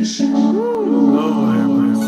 Lord have mercy.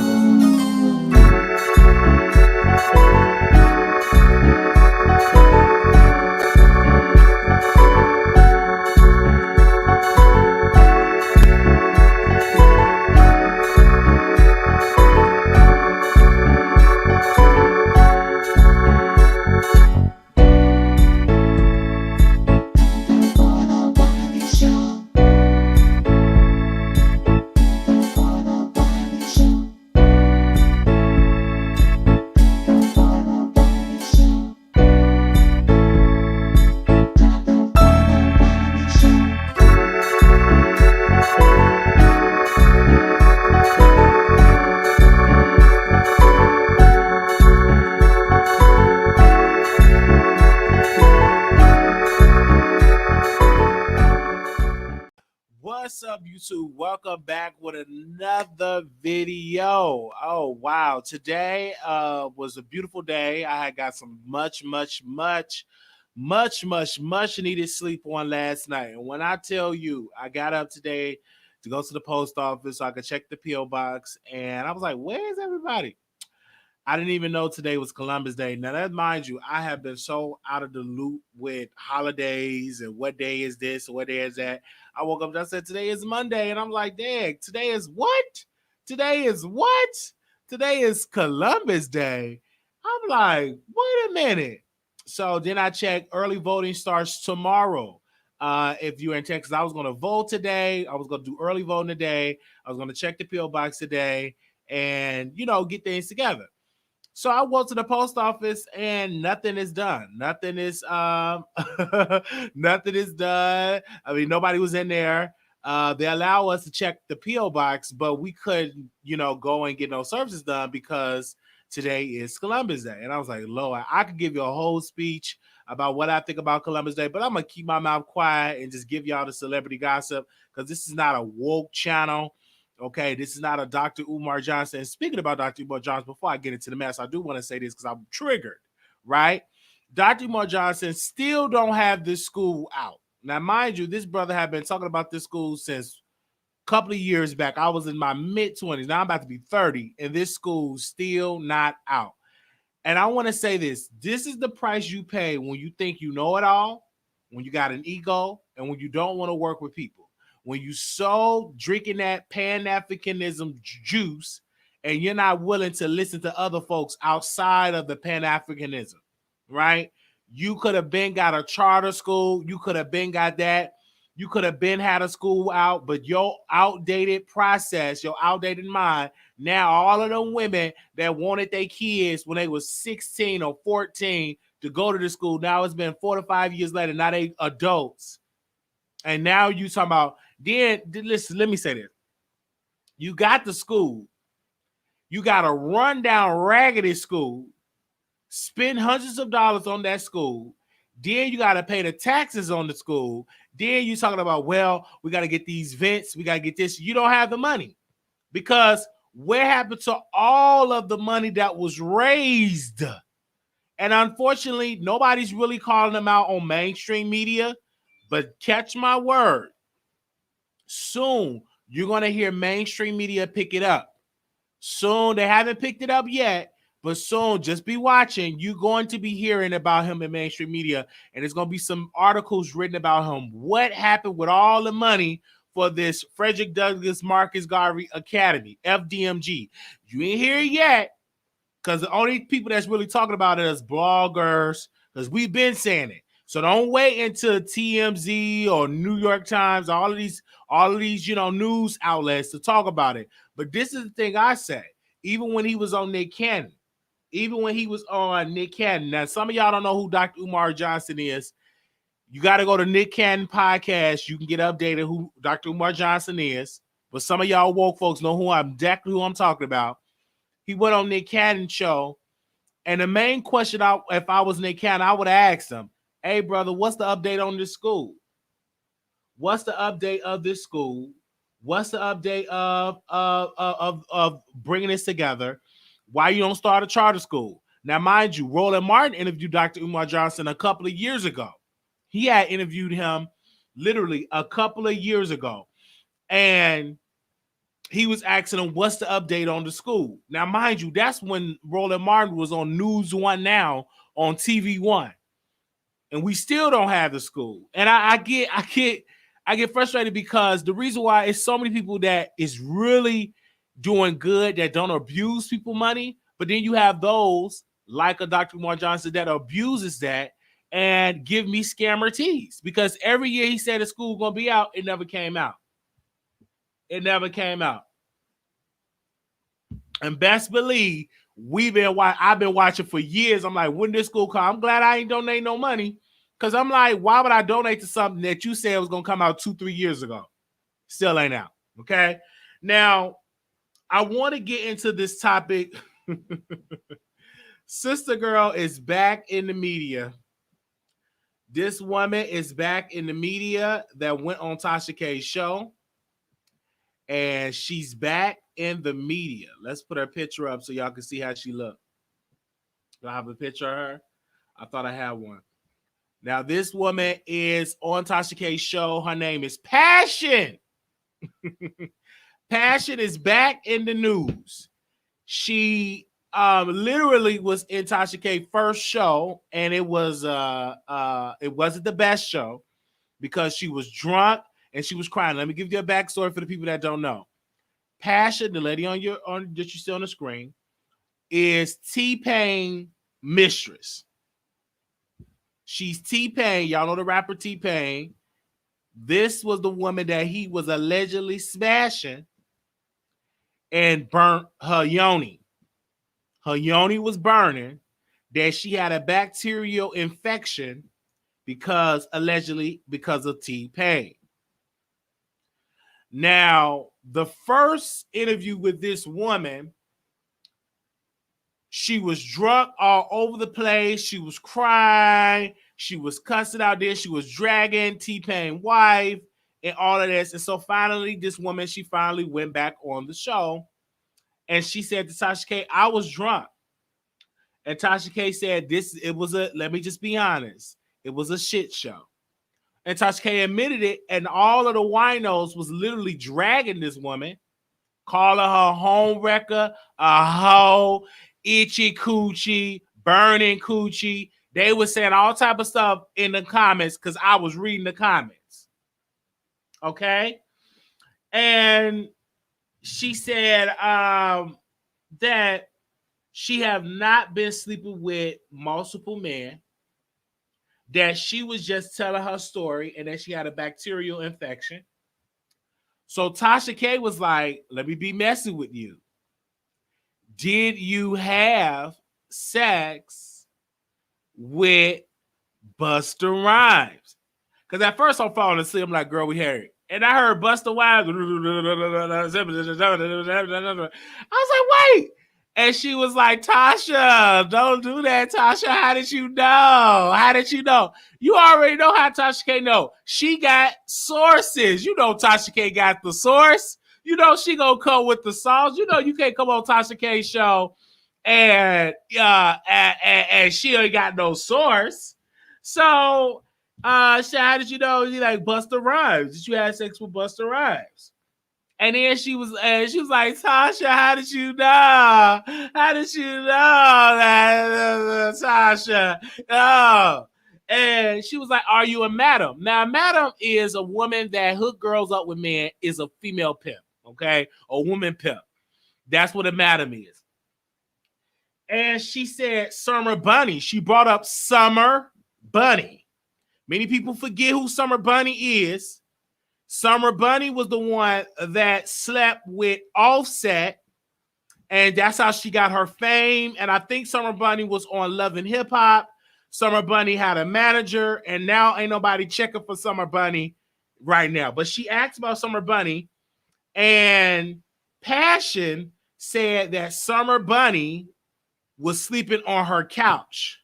What's up, YouTube? Welcome back with another video. Oh wow, today was a beautiful day. I had got some much needed sleep on last night. And when I tell you, I got up today to go to the post office so I could check the PO box, and I was like, "Where's everybody?" I didn't even know today was Columbus Day. Now, that mind you, I have been so out of the loop with holidays and what day is this and what day is that. I woke up and I said, today is Monday. And I'm like, dang, today is what? Today is what? Today is Columbus Day. I'm like, wait a minute. So then I checked, early voting starts tomorrow. If you're in Texas, I was going to vote today. I was going to do early voting today. I was going to check the PO box today and, get things together. So I went to the post office and nothing is done. Nothing is nothing is done. I mean, nobody was in there. They allow us to check the PO box, but we couldn't, go and get no services done because today is Columbus Day. And I was like, Lord, I could give you a whole speech about what I think about Columbus Day, but I'm gonna keep my mouth quiet and just give y'all the celebrity gossip because this is not a woke channel. Okay, this is not a Dr. Umar Johnson. And speaking about Dr. Umar Johnson, before I get into the mess, I do want to say this because I'm triggered, right? Dr. Umar Johnson still don't have this school out. Now, mind you, this brother had been talking about this school since a couple of years back. I was in my mid-20s. Now I'm about to be 30, and this school's still not out. And I want to say this. This is the price you pay when you think you know it all, when you got an ego, and when you don't want to work with people. When you so drinking that Pan-Africanism juice and you're not willing to listen to other folks outside of the Pan-Africanism, right? You could have been got a charter school. You could have been got that. You could have been had a school out, but your outdated process, your outdated mind, now all of them women that wanted their kids when they was 16 or 14 to go to the school, now it's been 4 to 5 years later, now they adults. And now you talking about, then listen, let me say this. You got the school. You got a rundown raggedy school. Spend hundreds of dollars on that school. Then you got to pay the taxes on the school. Then you talking about, well, we got to get these vents. We got to get this. You don't have the money. Because where happened to all of the money that was raised? And unfortunately, nobody's really calling them out on mainstream media. But catch my word. Soon, you're going to hear mainstream media pick it up. Soon, they haven't picked it up yet, but soon, just be watching. You're going to be hearing about him in mainstream media, and there's going to be some articles written about him. What happened with all the money for this Frederick Douglass Marcus Garvey Academy, FDMG? You ain't here yet, because the only people that's really talking about it is bloggers, because we've been saying it. So don't wait until TMZ or New York Times, all of these, news outlets to talk about it. But this is the thing I say. Even when he was on Nick Cannon, now some of y'all don't know who Dr. Umar Johnson is. You got to go to Nick Cannon podcast. You can get updated who Dr. Umar Johnson is. But some of y'all woke folks know exactly who I'm talking about. He went on Nick Cannon's show, and the main question, if I was Nick Cannon, I would have asked him, hey, brother, what's the update on this school? What's the update of this school? What's the update of bringing this together? Why you don't start a charter school? Now, mind you, Roland Martin interviewed Dr. Umar Johnson a couple of years ago. He had interviewed him literally a couple of years ago. And he was asking him, what's the update on the school? Now, mind you, that's when Roland Martin was on News One Now on TV One. And we still don't have the school. And I get frustrated because the reason why it's so many people that is really doing good that don't abuse people money, but then you have those like a Dr. Umar Johnson that abuses that and give me scammer teas, because every year he said the school gonna be out, it never came out. It never came out. And best believe I've been watching for years. I'm like, when this school come? I'm glad I ain't donate no money, because I'm like, why would I donate to something that you said was gonna come out 2-3 years ago? Still ain't out. Okay. Now, I want to get into this topic. Sister Girl is back in the media. This woman is back in the media that went on Tasha K's show. And she's back in the media. Let's put her picture up so y'all can see how she looked. Do I have a picture of her? I thought I had one. Now, this woman is on Tasha K's show. Her name is Passion. Passion is back in the news. She literally was in Tasha K's first show, and it wasn't the best show because she was drunk and she was crying. Let me give you a backstory for the people that don't know. Passion, the lady that you see on the screen, is T-Pain Mistress. She's T-Pain. Y'all know the rapper T-Pain. This was the woman that he was allegedly smashing and burnt her yoni. Her yoni was burning, that she had a bacterial infection allegedly because of T-Pain. Now, the first interview with this woman, she was drunk all over the place. She was crying. She was cussing out there. She was dragging T-Pain's wife and all of this. And so finally, this woman, she finally went back on the show. And she said to Tasha K, I was drunk. And Tasha K said, let me just be honest, it was a shit show. And Tasha K admitted it, and all of the winos was literally dragging this woman, calling her home wrecker, a hoe, itchy coochie, burning coochie. They were saying all type of stuff in the comments because I was reading the comments. Okay? And she said that she have not been sleeping with multiple men, that she was just telling her story, and that she had a bacterial infection. So Tasha K was like, let me be messy with you. Did you have sex with Busta Rhymes? Because at first I'm falling asleep. I'm like, girl, we heard it. And I heard Busta Rhymes. I was like, wait. And she was like, Tasha, don't do that, Tasha. How did you know? How did you know? You already know how Tasha K know. She got sources. You know Tasha K got the source. You know she gonna come with the sauce. You know you can't come on Tasha K's show and she ain't got no source. So how did you know you like Busta Rhymes? Did you have sex with Busta Rhymes? And then she was like, Tasha, how did you know? How did you know that, Tasha? Oh. And she was like, are you a madam? Now, a madam is a woman that hook girls up with men, is a female pimp, okay? A woman pimp. That's what a madam is. And she said, Summer Bunni. She brought up Summer Bunni. Many people forget who Summer Bunni is. Summer Bunni was the one that slept with Offset, and that's how she got her fame. And I think Summer Bunni was on Love and Hip Hop. Summer Bunni had a manager, and now ain't nobody checking for Summer Bunni right now. But she asked about Summer Bunni, and Passion said that Summer Bunni was sleeping on her couch.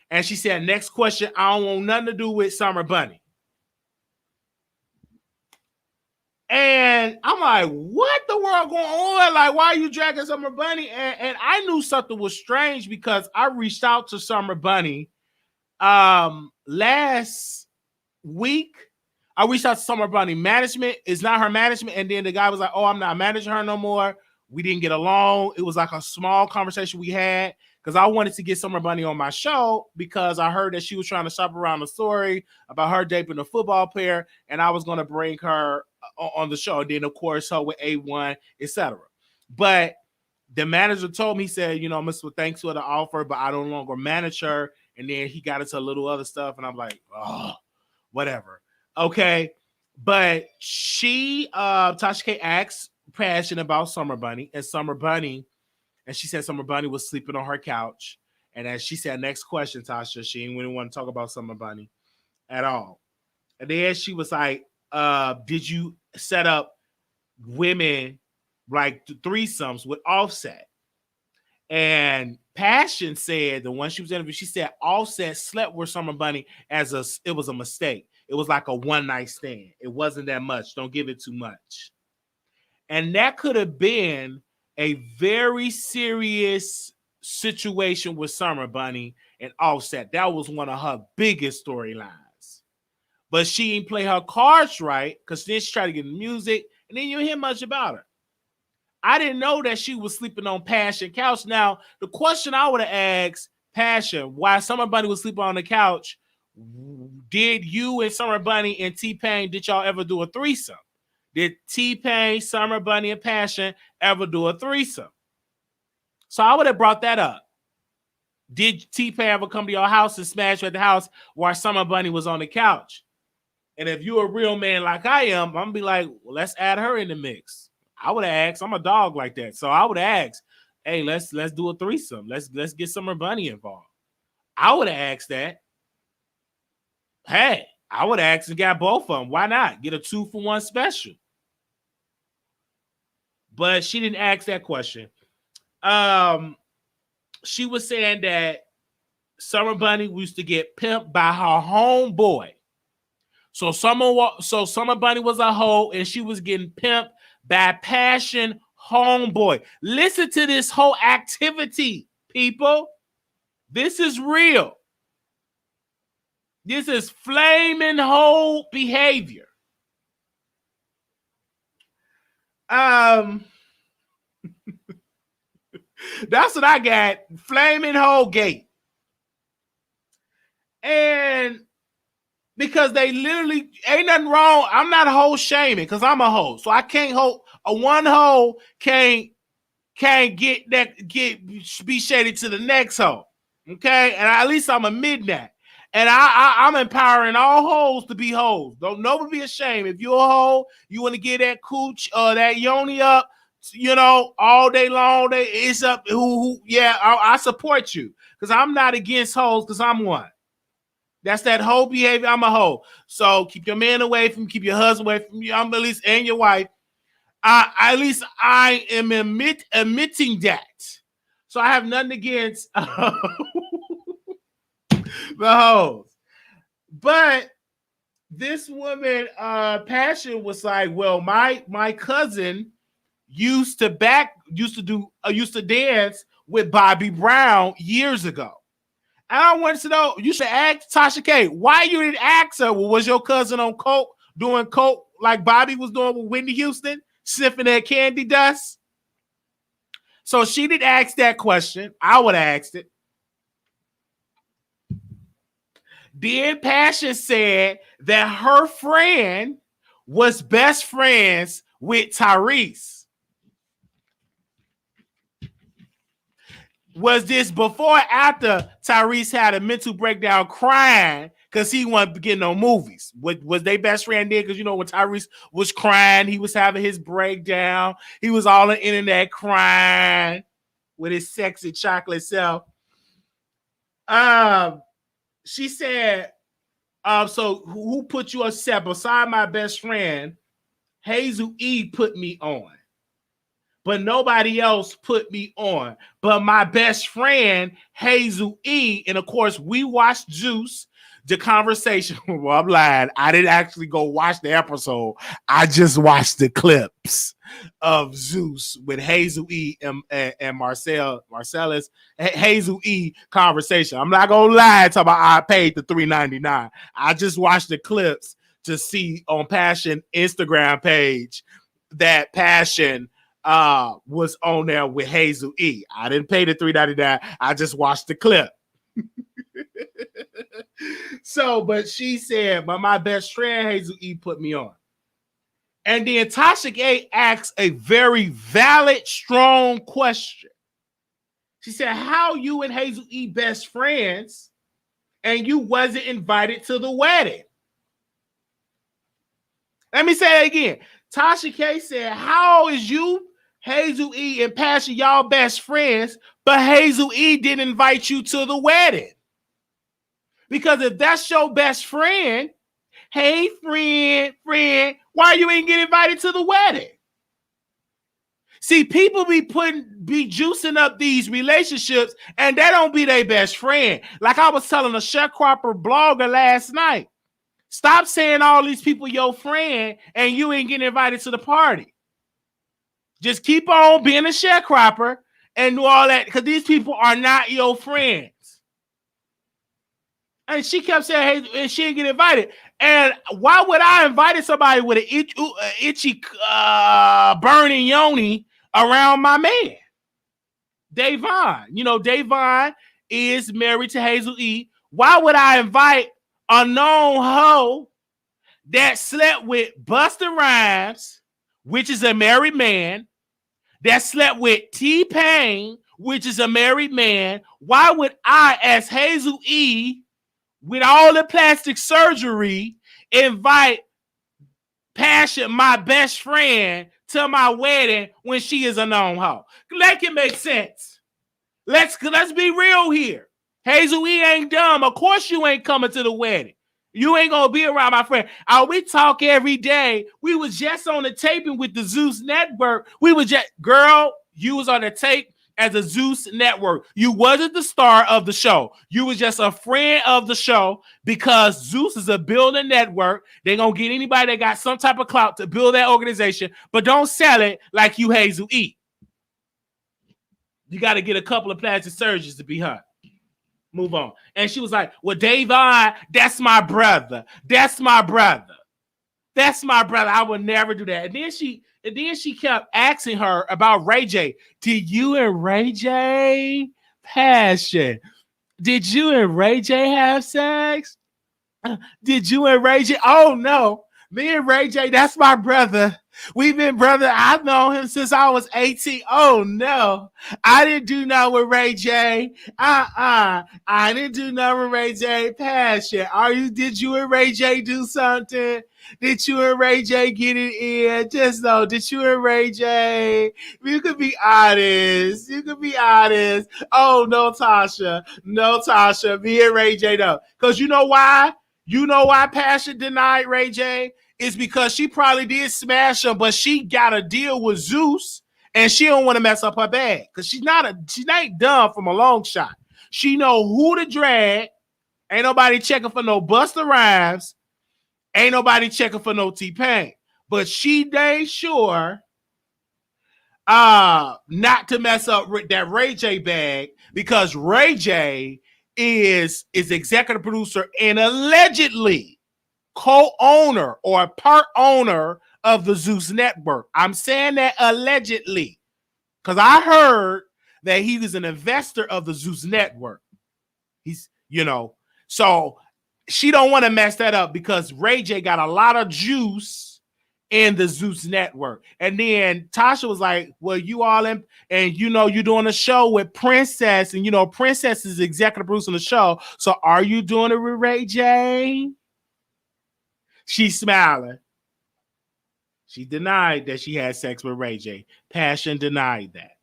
And she said, next question, I don't want nothing to do with Summer Bunni. And I'm like, what the world going on? Like, why are you dragging Summer Bunni? And I knew something was strange because I reached out to Summer Bunni last week I reached out to Summer Bunni management. It's not her management. And then the guy was like, oh, I'm not managing her no more. We didn't get along. It was like a small conversation we had because I wanted to get Summer Bunni on my show because I heard that she was trying to shop around the story about her dating a football player, and I was going to bring her on the show. And then, of course, her with A1, etc. But the manager told me, he said, you know, Mr. Thanks for the offer, but I no longer manage her. And then he got into a little other stuff, and I'm like, oh, whatever. Okay. But she, Tasha K asked Passion about Summer Bunni, and she said Summer Bunni was sleeping on her couch. And as she said, next question, Tasha, she didn't really want to talk about Summer Bunni at all. And then she was like, did you set up women like threesomes with Offset? And Passion said, the one she was interviewing, she said Offset slept with Summer Bunni it was a mistake. It was like a one night stand. It wasn't that much. Don't give it too much. And that could have been a very serious situation with Summer Bunni and Offset. That was one of her biggest storylines. But she didn't play her cards right because then she tried to get the music, and then you didn't hear much about her. I didn't know that she was sleeping on Passion couch. Now, the question I would have asked Passion, why Summer Bunni was sleeping on the couch, did you and Summer Bunni and T-Pain, did y'all ever do a threesome? Did T-Pain, Summer Bunni, and Passion ever do a threesome? So I would have brought that up. Did T-Pain ever come to your house and smash you at the house while Summer Bunni was on the couch? And if you're a real man like I am, I'm going to be like, well, let's add her in the mix. I would have asked. I'm a dog like that. So I would have asked, hey, let's do a threesome. Let's get Summer Bunni involved. I would have asked that. Hey, I would have asked and got both of them. Why not? Get a 2-for-1 special. But she didn't ask that question. She was saying that Summer Bunni used to get pimped by her homeboy. So Summer Bunni was a hoe, and she was getting pimped by Passion homeboy. Listen to this whole activity, people. This is real. This is flaming hoe behavior. That's what I got. Flaming hoe gate. And because they literally ain't nothing wrong. I'm not hoe shaming because I'm a hoe. So I can't hoe. A one hoe can't be shady to the next hoe. Okay? And at least I'm admitting that. And I'm empowering all hoes to be hoes. Don't never be ashamed. If you're a hoe, you want to get that cooch or that yoni up, you know, all day long. It's up. Yeah, I support you because I'm not against hoes because I'm one. That's that hoe behavior. I'm a hoe. So keep your man away from, keep your husband away from you. I'm at least, and your wife. At least I am admitting that. So I have nothing against the hoes. But this woman, Passion, was like, well, my cousin used to dance with Bobby Brown years ago. And I wanted to know, you should ask Tasha K, why you didn't ask her? Well, was your cousin on coke, doing coke like Bobby was doing with Whitney Houston, sniffing that candy dust? So she didn't ask that question. I would have asked it. Then Passion said that her friend was best friends with Tyrese. Was this before or after Tyrese had a mental breakdown crying because he wasn't getting no movies? Was they best friend there? Because, you know, when Tyrese was crying, he was having his breakdown. He was all on the internet crying with his sexy chocolate self. She said, so who put you on set? Beside my best friend, Hazel E put me on. But nobody else put me on. But my best friend, Hazel E, and of course, we watched Juice, the conversation. Well, I'm lying. I didn't actually go watch the episode. I just watched the clips of Zeus with Hazel E and Marcellus. Hazel E conversation. I'm not gonna lie, talk about I paid the $3.99. I just watched the clips to see on Passion Instagram page that Passion was on there with Hazel E. I didn't pay the $3.99. I just watched the clip. So, but she said, but my best friend Hazel E put me on. And then Tasha K asked a very valid, strong question. She said, how you and Hazel E best friends and you wasn't invited to the wedding? Let me say it again. Tasha K said, how is you, Hazel E, and Passion y'all best friends, but Hazel E didn't invite you to the wedding? Because if that's your best friend, hey, friend, why you ain't get invited to the wedding? See, people be juicing up these relationships, and that don't be their best friend. Like I was telling a sharecropper blogger last night, stop saying all these people your friend, and you ain't getting invited to the party. Just keep on being a sharecropper and do all that, because these people are not your friends. And she kept saying, hey, she didn't get invited. And why would I invite somebody with an itchy burning yoni around my man? Davon. You know, Davon is married to Hazel E. Why would I invite a known hoe that slept with Busta Rhymes, which is a married man, that slept with T-Pain, which is a married man? Why would I, as Hazel E., with all the plastic surgery, invite Passion, my best friend, to my wedding when she is a known hoe? Make it make sense. Let's be real here. Hazel E ain't dumb. Of course you ain't coming to the wedding. You ain't gonna be around my friend. We talk every day. We was just on the taping with the Zeus Network. We was just, girl, you was on the tape as a Zeus Network. You wasn't the star of the show. You was just a friend of the show, because Zeus is a building network. They're going to get anybody that got some type of clout to build that organization, but don't sell it like you Hazel E. You got to get a couple of plastic surgeons to be her. Move on. And she was like, well, Davon, that's my brother. That's my brother. That's my brother. I would never do that. And then she kept asking her about Ray J. Did you and Ray J, Passion? Did you and Ray J have sex? Did you and Ray J? Oh no, me and Ray J, that's my brother. We've been brother. I've known him since I was 18. Oh no, I didn't do nothing with Ray J. I didn't do nothing with Ray J. Passion. Did you and Ray J do something? Did you and Ray J get it in? Just know, did you and Ray J? You could be honest. You could be honest. Oh, no, Tasha. No, Tasha. Me and Ray J, no. Because you know why? You know why Passion denied Ray J? It's because she probably did smash him, but she got a deal with Zeus, and she don't want to mess up her bag. Because she ain't dumb from a long shot. She know who to drag. Ain't nobody checking for no Busta Rhymes. Ain't nobody checking for no T-Pain. But she dang sure not to mess up that Ray J bag, because Ray J is executive producer and allegedly co-owner or part owner of the Zeus Network. I'm saying that allegedly because I heard that he was an investor of the Zeus Network. He's, so she don't want to mess that up because Ray J got a lot of juice in the Zeus Network. And then Tasha was like, well, you all in, and you're doing a show with Princess, and Princess is executive producer of the show. So are you doing it with Ray J? She's smiling. She denied that she had sex with Ray J. Passion denied that.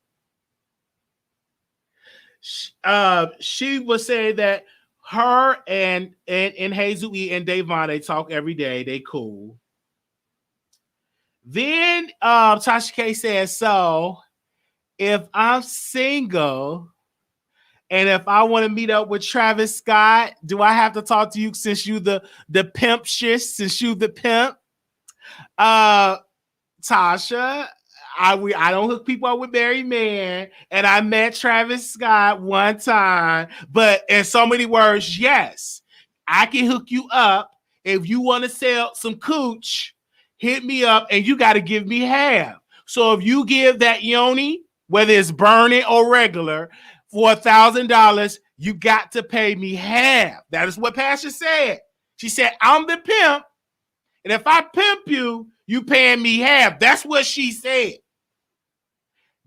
She was saying that her and Hazel E and Davon, they talk every day. They cool. Then Tasha K says, so if I'm single and if I want to meet up with Travis Scott, do I have to talk to you since you the pimp shit, since you the pimp? Tasha, I don't hook people up with married men, and I met Travis Scott one time, but in so many words, yes, I can hook you up If you want to sell some cooch, hit me up and you got to give me half. So if you give that yoni, whether it's burning or regular, for $1,000, you got to pay me half. That is what Passion said. She said, I'm the pimp. And if I pimp you, you paying me half. That's what she said.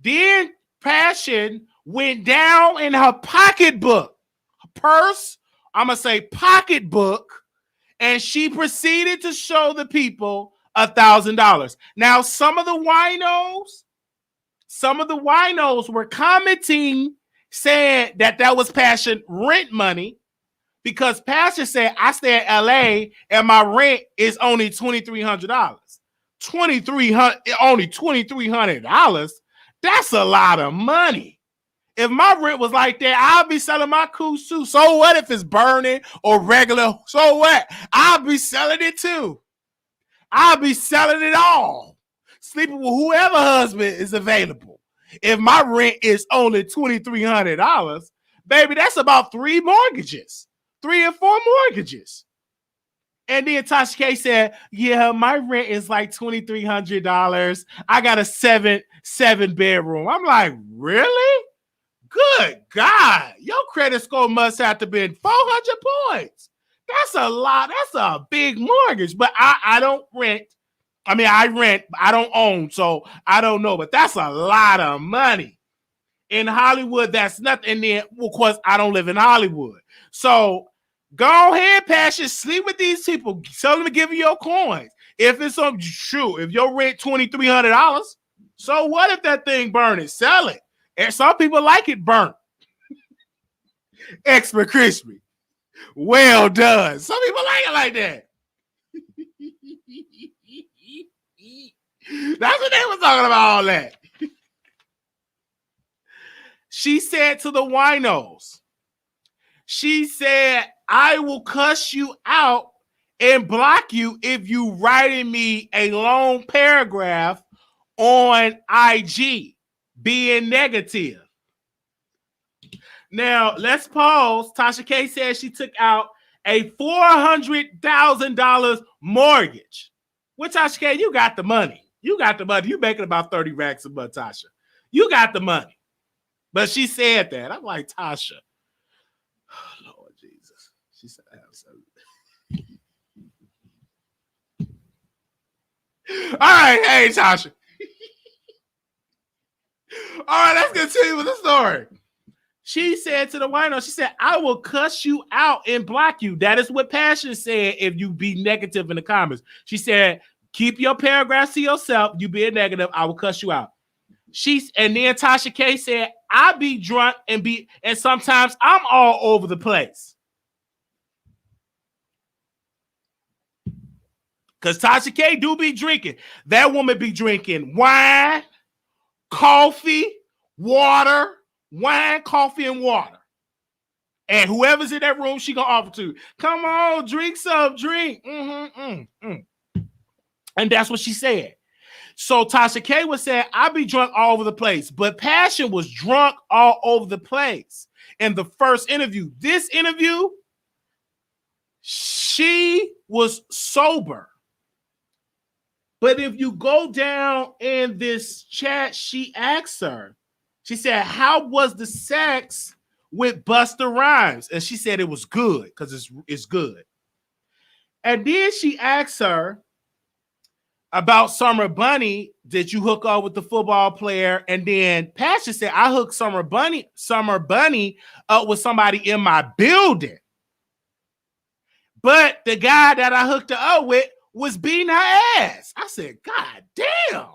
Then Passion went down in her pocketbook, her purse, I'm going to say pocketbook, and she proceeded to show the people $1,000. Now, some of the winos were commenting saying that was Passion rent money, because Passion said, I stay in LA and my rent is only $2,300. Only $2,300. That's a lot of money. If my rent was like that, I'll be selling my cooch too. So what if it's burning or regular? So what? I'll be selling it too. I'll be selling it all. Sleeping with whoever husband is available. If my rent is only $2,300, baby, that's about 3 mortgages. 3 or 4 mortgages. And then Tasha K said, yeah, my rent is like $2,300. I got a seven bedroom. I'm like, really? Good God. Your credit score must have to be 400 points. That's a lot. That's a big mortgage. But I don't rent. I mean, I rent. I don't own. So I don't know. But that's a lot of money. In Hollywood, that's nothing. And then, of course, I don't live in Hollywood. So go ahead, Passion. Sleep with these people. Tell them to give you your coins. If it's some true, if your rent $2,300, so what if that thing burning? Sell it. And some people like it burnt. Extra crispy. Well done. Some people like it like that. That's what they were talking about, all that. She said to the winos, she said, I will cuss you out and block you if you writing me a long paragraph on IG being negative. Now, let's pause. Tasha K said she took out a $400,000 mortgage. Well, Tasha K, you got the money. You got the money. You making about 30 racks a month, Tasha. You got the money. But she said that. I'm like, Tasha. Oh, Lord Jesus. She said, I have something. All right. Hey, Tasha. All right, let's continue with the story. She said to the wino, she said, I will cuss you out and block you. That is what Passion said if you be negative in the comments. She said, keep your paragraphs to yourself. You being negative, I will cuss you out. And then Tasha K said, I be drunk and sometimes I'm all over the place. Because Tasha K do be drinking. That woman be drinking wine, coffee, water, wine, coffee, and water. And whoever's in that room, she gonna offer to. Come on, drink some, drink. And that's what she said. So Tasha K was saying, I be drunk all over the place. But Passion was drunk all over the place. In the first interview, this interview, she was sober. But if you go down in this chat, she asked her, she said, how was the sex with Busta Rhymes? And she said it was good because it's good. And then she asked her about Summer Bunni. Did you hook up with the football player? And then Passion said, I hooked Summer Bunni up with somebody in my building. But the guy that I hooked her up with was beating her ass. I said, God damn,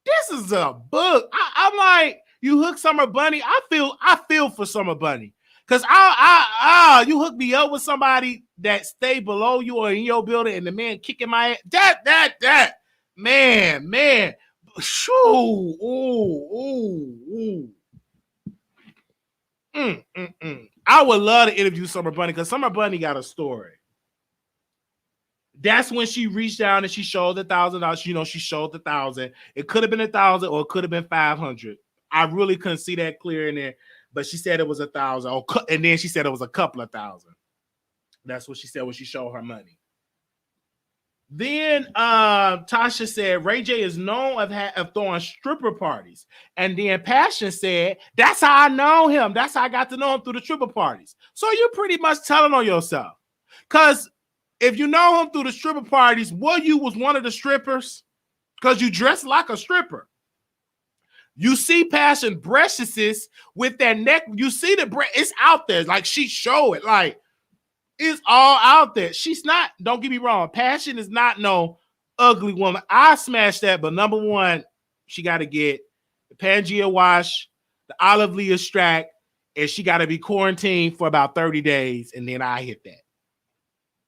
this is a book. I'm like, you hook Summer Bunni. I feel for Summer Bunni. Because you hook me up with somebody that stay below you or in your building and the man kicking my ass. That. Man. Shoo. Ooh. I would love to interview Summer Bunni because Summer Bunni got a story. That's when she reached down and she showed $1,000. You know, she showed $1,000. It could have been $1,000 or it could have been $500. I really couldn't see that clear in there, but she said it was $1,000. And then she said it was a couple of thousand. That's what she said when she showed her money. Then Tasha said Ray J is known of throwing stripper parties. And then Passion said, that's how I know him. That's how I got to know him through the stripper parties. So you're pretty much telling on yourself. Because if you know him through the stripper parties, you was one of the strippers? Because you dress like a stripper. You see Passion breasts with that neck. You see the breast. It's out there. Like she show it. Like it's all out there. She's not, don't get me wrong. Passion is not no ugly woman. I smashed that, but number one, she got to get the Pangea wash, the olive leaf extract, and she got to be quarantined for about 30 days. And then I hit that.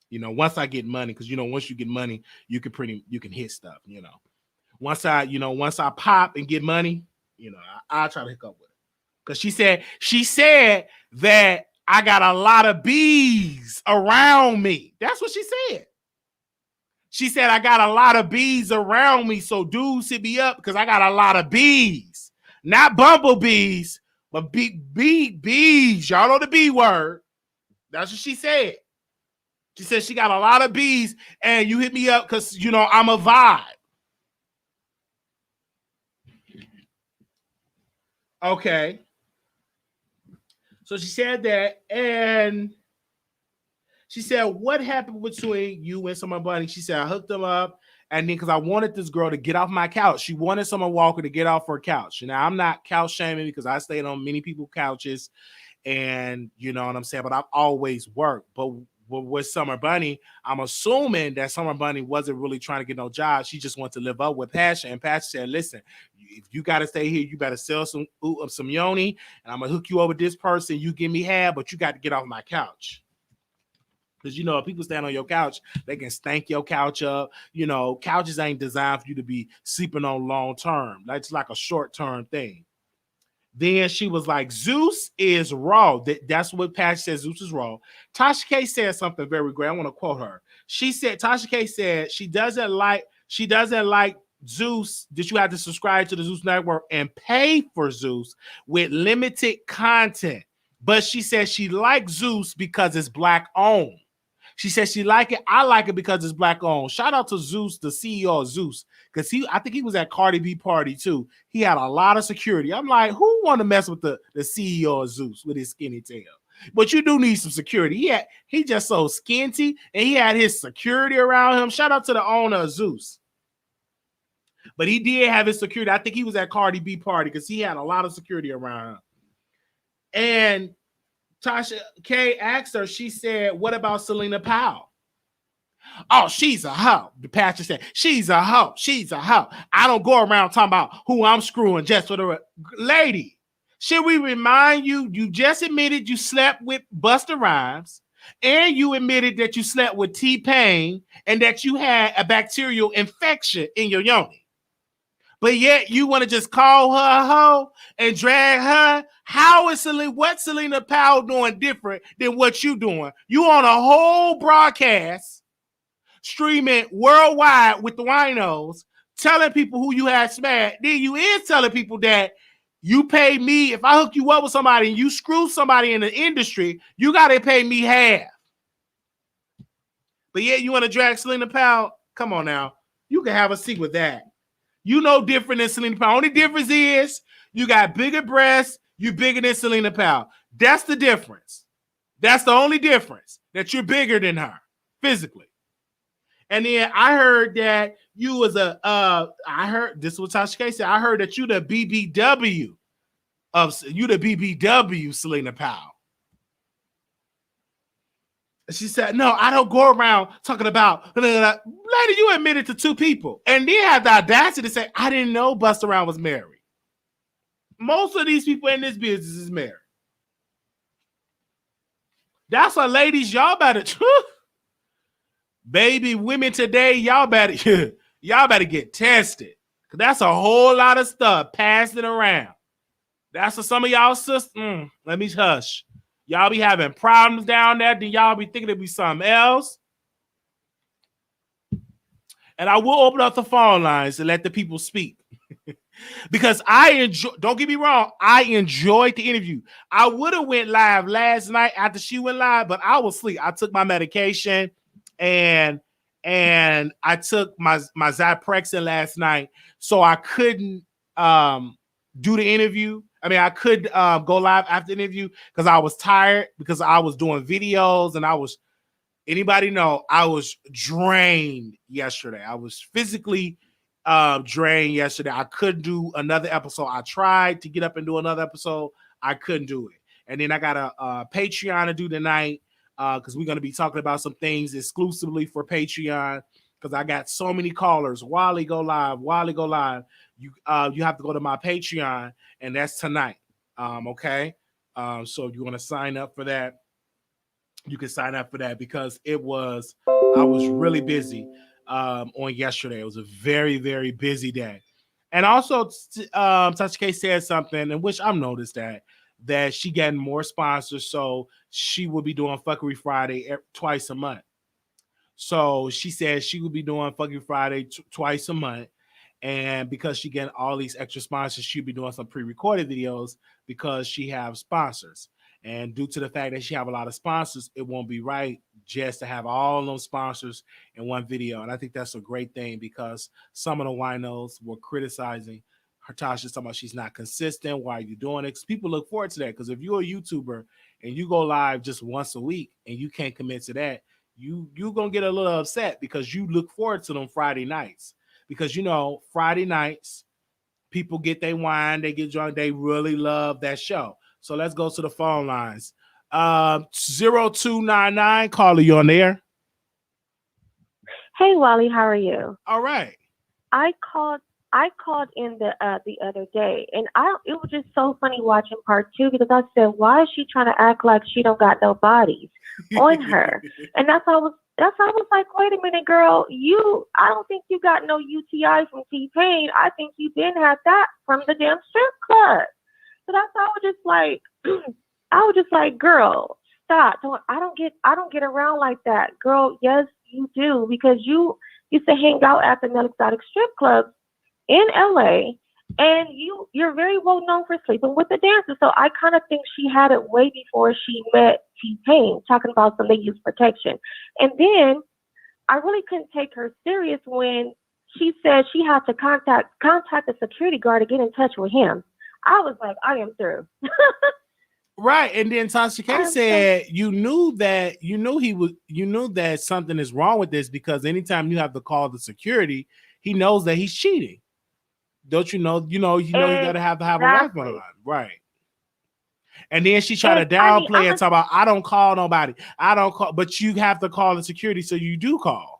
You know, once I get money, because you know, once you get money, you can hit stuff, you know. Once I pop and get money, you know, I'll try to hook up with her. Because she said that I got a lot of bees around me. That's what she said. She said, I got a lot of bees around me. So dudes hit me up because I got a lot of bees. Not bumblebees, but bees. Y'all know the B word. That's what she said. She said she got a lot of bees and you hit me up because, you know, I'm a vibe. Okay. So she said that, and she said, what happened between you and Summer Bunni? She said, I hooked them up, and then because I wanted this girl to get off my couch. She wanted Summer Walker to get off her couch. Now, I'm not couch shaming because I stayed on many people's couches, and you know what I'm saying, but I've always worked. But with Summer Bunni, I'm assuming that Summer Bunni wasn't really trying to get no job. She just wanted to live up with Passion. And Passion said, listen, if you got to stay here, you better sell some yoni, and I'm going to hook you over with this person. You give me half, but you got to get off my couch. Because, you know, if people stand on your couch, they can stank your couch up. You know, couches ain't designed for you to be sleeping on long term. That's like a short term thing. Then she was like, Zeus is raw. That's what Passion says. Zeus is raw. Tasha K said something very great. I want to quote her. She said, Tasha K said she doesn't like Zeus, that you have to subscribe to the Zeus network and pay for Zeus with limited content. But she said she likes Zeus because it's black owned. She said she like it. I like it because it's black owned. Shout out to Zeus, the CEO of Zeus, because I think he was at Cardi B party too. He had a lot of security. I'm like, who want to mess with the CEO of Zeus with his skinny tail? But you do need some security. He just so skinty, and he had his security around him. Shout out to the owner of Zeus. But he did have his security. I think he was at Cardi B party because he had a lot of security around him. And Tasha K asked her, she said, what about Selena Powell? Oh, she's a hoe. The pastor said, she's a hoe. She's a hoe. I don't go around talking about who I'm screwing just for the lady. Should we remind you, you just admitted you slept with Busta Rhymes, and you admitted that you slept with T-Pain, and that you had a bacterial infection in your yoni. But yet you want to just call her a hoe and drag her? What's Selena Powell doing different than what you doing? You on a whole broadcast, streaming worldwide with the winos, telling people who you had smashed. Then you is telling people that you pay me. If I hook you up with somebody and you screw somebody in the industry, you got to pay me half. But yet you want to drag Selena Powell? Come on now. You can have a seat with that. You know different than Selena Powell. Only difference is you got bigger breasts, you bigger than Selena Powell. That's the difference. That's the only difference, that you're bigger than her physically. And then I heard that you was I heard, this is what Tasha K said, I heard that you the BBW Selena Powell. She said, no, I don't go around talking about, lady, you admitted to two people. And then had the audacity to say, I didn't know Busta Rhymes was married. Most of these people in this business is married. That's why, ladies, y'all better, baby, women today, y'all better get tested. Because that's a whole lot of stuff passing around. That's what some of y'all sisters, let me hush. Y'all be having problems down there, then y'all be thinking it'd be something else. And I will open up the phone lines and let the people speak. Because don't get me wrong, I enjoyed the interview. I would have went live last night after she went live, but I was asleep. I took my medication and and I took my Zyprexa last night, so I couldn't do the interview. I mean, I could go live after the interview because I was tired because I was doing videos and I was. Anybody know I was drained yesterday. I was physically drained yesterday. I couldn't do another episode. I tried to get up and do another episode. I couldn't do it. And then I got a Patreon to do tonight because we're going to be talking about some things exclusively for Patreon because I got so many callers. Wiley, go live. Wiley, go live. You have to go to my Patreon, and that's tonight. Okay? So if you want to sign up for that, you can sign up for that because I was really busy on yesterday. It was a very, very busy day. And also, Tasha K said something in which I've noticed that she getting more sponsors. So she will be doing Fuckery Friday twice a month. So she said she will be doing Fuckery Friday twice a month. And because she getting all these extra sponsors, she'll be doing some pre-recorded videos because she have sponsors. And due to the fact that she have a lot of sponsors, it won't be right just to have all those sponsors in one video. And I think that's a great thing because some of the winos were criticizing her. Tasha talking about she's not consistent. Why are you doing it? People look forward to that because if you're a YouTuber and you go live just once a week and you can't commit to that, you're going to get a little upset because you look forward to them Friday nights. Because, Friday nights, people get their wine, they get drunk, they really love that show. So let's go to the phone lines. 0299, caller, you on there? Hey, Wally, how are you? All right. I called in the other day, and it was just so funny watching part 2 because I said, why is she trying to act like she don't got no bodies on her? And that's how I was like, wait a minute, girl, I don't think you got no UTI from T-Pain. I think you didn't have that from the damn strip club. So that's how I was just like, girl, stop. I don't get around like that. Girl, yes, you do, because you used to hang out at the Mel Exotic strip club in LA, and you're very well known for sleeping with the dancers. So I kind of think she had it way before she met T-Pain, talking about some they use protection. And then I really couldn't take her serious when she said she had to contact the security guard to get in touch with him. I was like, I am through. Right. And then Tasha K said you knew that something is wrong with this because anytime you have to call the security, he knows that he's cheating. Don't you know? You got to have a wife on the line. Right. And then she tried to downplay and talk about, I don't call nobody. I don't call, but you have to call the security, so you do call.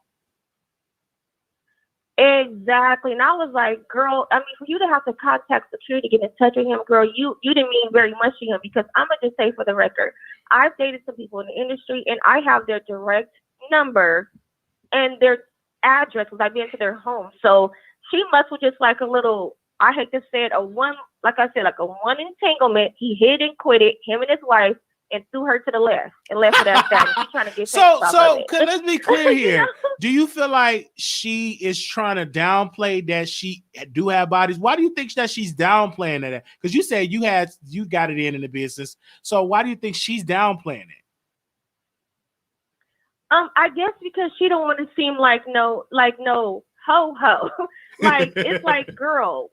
Exactly. And I was like, girl, I mean, for you to have to contact security to get in touch with him, girl, you didn't mean very much to him, because I'm going to just say for the record, I've dated some people in the industry and I have their direct number and their address because I've been to their home. So she must have just like a little, I hate to say it, a one entanglement. He hit and quit it, him and his wife, and threw her to the left and left her that status. She's trying to get so let's be clear here. Do you feel like she is trying to downplay that she do have bodies? Why do you think that she's downplaying that? Because you said you got it in the business. So why do you think she's downplaying it? I guess because she don't want to seem like no ho ho. Like, it's like, girl,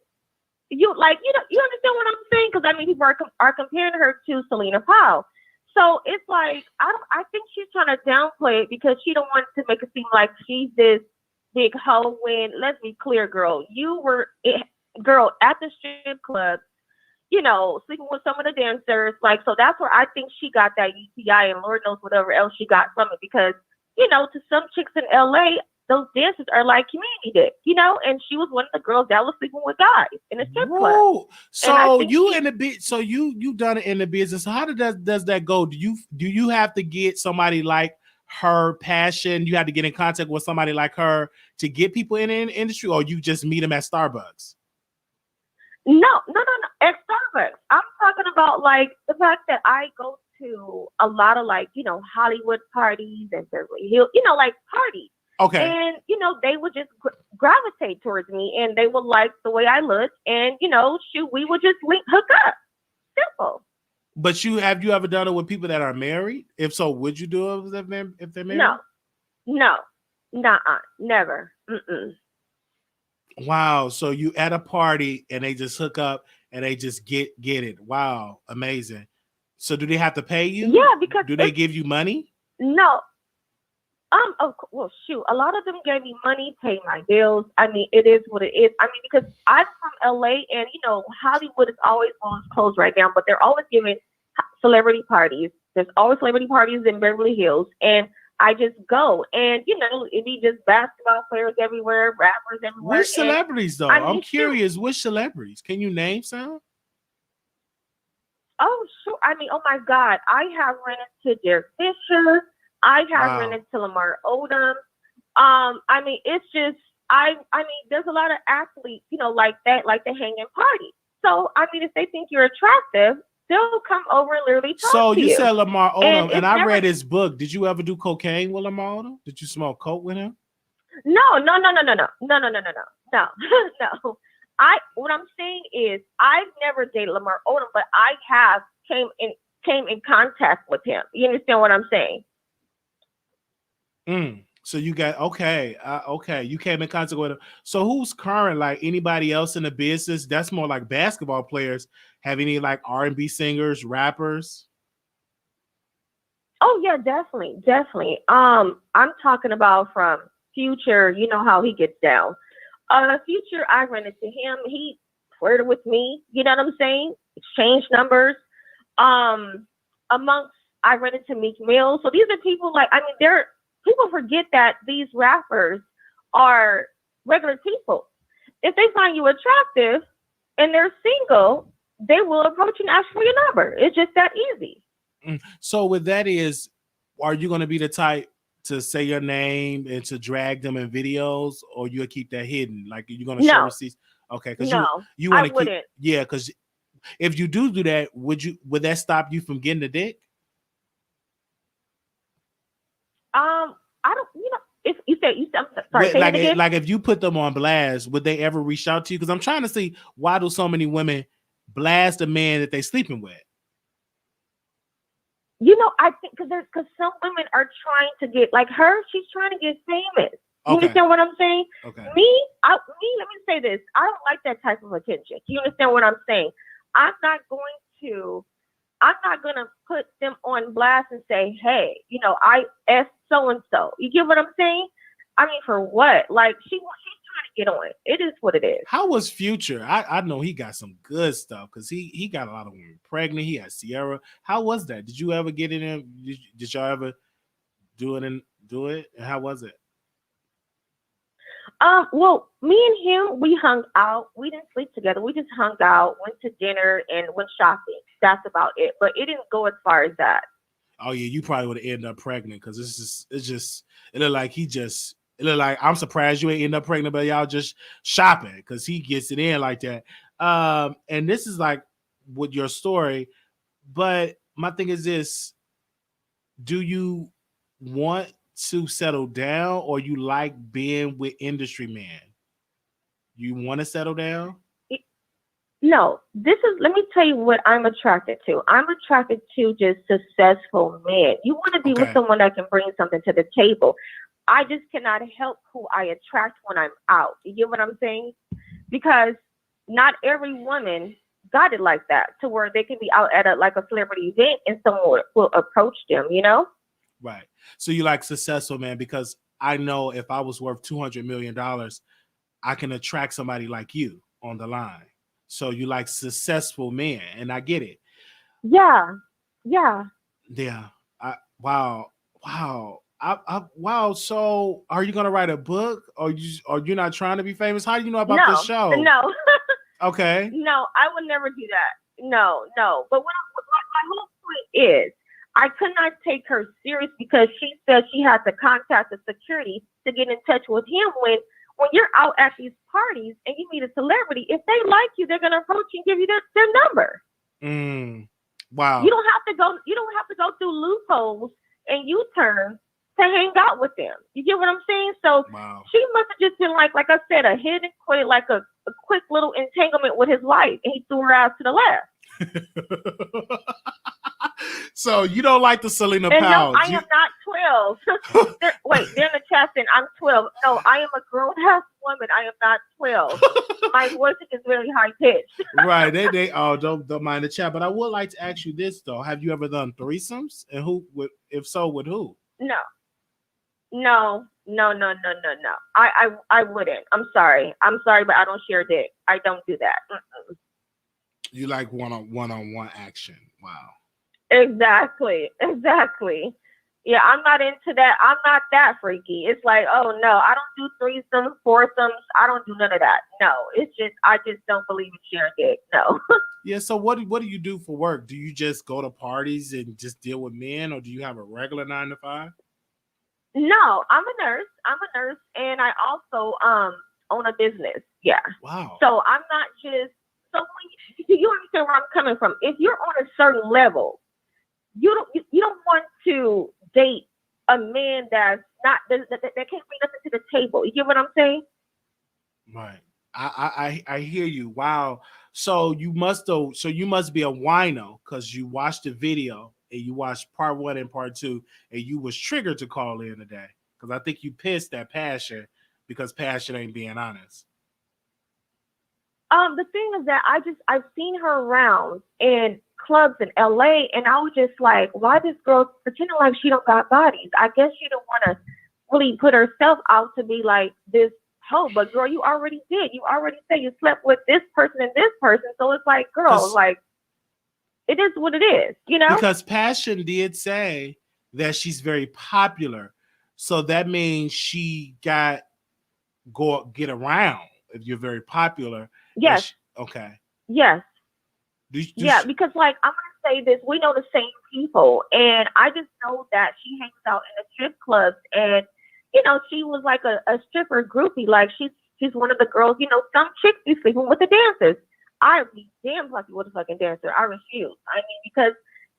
you understand what I'm saying? Because I mean, people are comparing her to Selena Powell. So it's like, I think she's trying to downplay it because she don't want to make it seem like she's this big hoe. When, let's be clear, girl, you were at the strip club, sleeping with some of the dancers. Like, so that's where I think she got that UTI, and Lord knows whatever else she got from it, because, to some chicks in LA, those dancers are like community dick, and she was one of the girls that was sleeping with guys in a strip club. So you done it in the business. So how does that go? Do you have to get somebody like her passion? You have to get in contact with somebody like her to get people in the industry, or you just meet them at Starbucks? No. At Starbucks. I'm talking about like the fact that I go to a lot of like, Hollywood parties and Beverly Hills, like parties. Okay. And, they would just gravitate towards me, and they would like the way I look, and, we would just hook up. Simple. But have you ever done it with people that are married? If so, would you do it if they're married? No. Nah, never. Mm-mm. Wow. So you at a party and they just hook up and they just get it. Wow. Amazing. So do they have to pay you? Yeah, because Do they it's give you money? no. Well, shoot. A lot of them gave me money, pay my bills. I mean, it is what it is. I mean, because I'm from LA, and Hollywood is always well, it's closed right now, but they're always giving celebrity parties. There's always celebrity parties in Beverly Hills, and I just go, and it be just basketball players everywhere, rappers everywhere, Which and celebrities though? I I'm mean, shoot. curious. Which celebrities? Can you name some? Oh, sure. I mean, oh my God, I have run into Derek Fisher. I have run Wow. into Lamar Odom. I mean, it's just I mean, there's a lot of athletes, like that, like the hanging party. So I mean, if they think you're attractive, they'll come over and literally talk So to you you. said Lamar And Odom, and it's I never read his book. Did you ever do cocaine with Lamar Odom? Did you smoke coke with him? no. No. What I'm saying is I've never dated Lamar Odom, but I have came in contact with him. You understand what I'm saying? So you got okay. You came in contact with him. So who's current? Like anybody else in the business? That's more like basketball players. Have any like R&B singers, rappers? Oh yeah, definitely, definitely. I'm talking about from Future. You know how he gets down. Future, I ran into him. He flirted with me. You know what I'm saying? Exchanged numbers. Um, amongst I ran into Meek Mill. So these are people like I mean, they're people forget that these rappers are regular people. If they find you attractive and they're single, they will approach you and ask for your number. It's just that easy. So with that is, are you going to be the type to say your name and to drag them in videos, or you'll keep that hidden? Like you're going to show No, receipts? Okay, because no, you I want to keep wouldn't. yeah. Because if you do that, would that stop you from getting the dick? I don't. If I'm sorry. Say that again. Like if you put them on blast, would they ever reach out to you? Because I'm trying to see why do so many women blast a man that they sleeping with? I think because some women are trying to get like her. She's trying to get famous. You Okay, understand what I'm saying? okay. Let me say this. I don't like that type of attention. You understand what I'm saying? I'm not going to. I'm not gonna put them on blast and say, "Hey, I asked so and so." You get what I'm saying? I mean, for what? Like she's trying to get on. It is what it is. How was Future? I know he got some good stuff because he got a lot of women pregnant. He had Sierra. How was that? Did you ever get in him? Did y'all ever do it? And how was it? Well, me and him, we hung out. We didn't sleep together. We just hung out, went to dinner, and went shopping. That's about it. But it didn't go as far as that. Oh yeah, you probably would have ended up pregnant because it looked like it looked like I'm surprised you ain't end up pregnant, but y'all just shopping because he gets it in like that. And this is like with your story, but my thing is this: do you want to settle down or you like being with industry men? You want to settle down? It- no, let me tell you what I'm attracted to. I'm attracted to just successful men. You want to be with Okay. someone that can bring something to the table. I just cannot help who I attract when I'm out. You get what I'm saying? Because not every woman got it like that to where they can be out at like a celebrity event and someone will approach them. Right. So you like successful man because I know if I was worth $200 million, I can attract somebody like you on the line. So you like successful men, and I get it. Yeah. Yeah. Yeah. Wow. Wow. Wow. So are you gonna write a book or you not trying to be famous? How do you know about this No. show? No. Okay. No, I would never do that. No, no. But my whole point is, I could not take her serious because she said she had to contact the security to get in touch with him. When you're out at these parties and you meet a celebrity, if they like you, they're gonna approach you and give you their number. Wow. You don't have to go through loopholes and U-turns to hang out with them. You get what I'm saying? So Wow. she must have just been like I said, a hidden quick, like a quick little entanglement with his wife, and he threw her out to the left. So you don't like the Selena And no, Powell. I am not 12. Wait, they're in the chat saying I'm 12. No, I am a grown-ass woman. I am not 12. My voice is very high-pitched. Right. They don't mind the chat. But I would like to ask you this though. Have you ever done threesomes? And who would, if so, with who? No. I wouldn't. I'm sorry, but I don't share dick. I don't do that. Mm-mm. You like one-on-one action. Wow. Exactly. Yeah, I'm not into that. I'm not that freaky. It's like, oh no, I don't do threesomes, foursomes. I don't do none of that. No, it's just I just don't believe in sharing dick. No. Yeah. So what do you do for work? Do you just go to parties and just deal with men, or do you have a regular 9 to 5? No, I'm a nurse, and I also own a business. Yeah. Wow. So I'm not just so when you understand where I'm coming from. If you're on a certain level, you don't want to date a man that's not that can't bring nothing to the table. You get what I'm saying? Right. I hear you. Wow. So you must be a wino because you watched the video and you watched part 1 and part 2 and you was triggered to call in today because I think you pissed at Passion because Passion ain't being honest. The thing is that I've seen her around in clubs in LA, and I was just like, why this girl pretending like she don't got bodies? I guess she don't want to really put herself out to be like this hoe. But girl, you already did. You already said you slept with this person and this person. So it's like, girl, like it is what it is, you know? Because Passion did say that she's very popular, so that means she get around if you're very popular. Yes. Okay. Yes. Because like I'm gonna say this, we know the same people, and I just know that she hangs out in the strip clubs, and you know she was like a stripper groupie, like she's one of the girls. You know, some chicks be sleeping with the dancers. I would be damn lucky with a fucking dancer. I refuse. I mean, because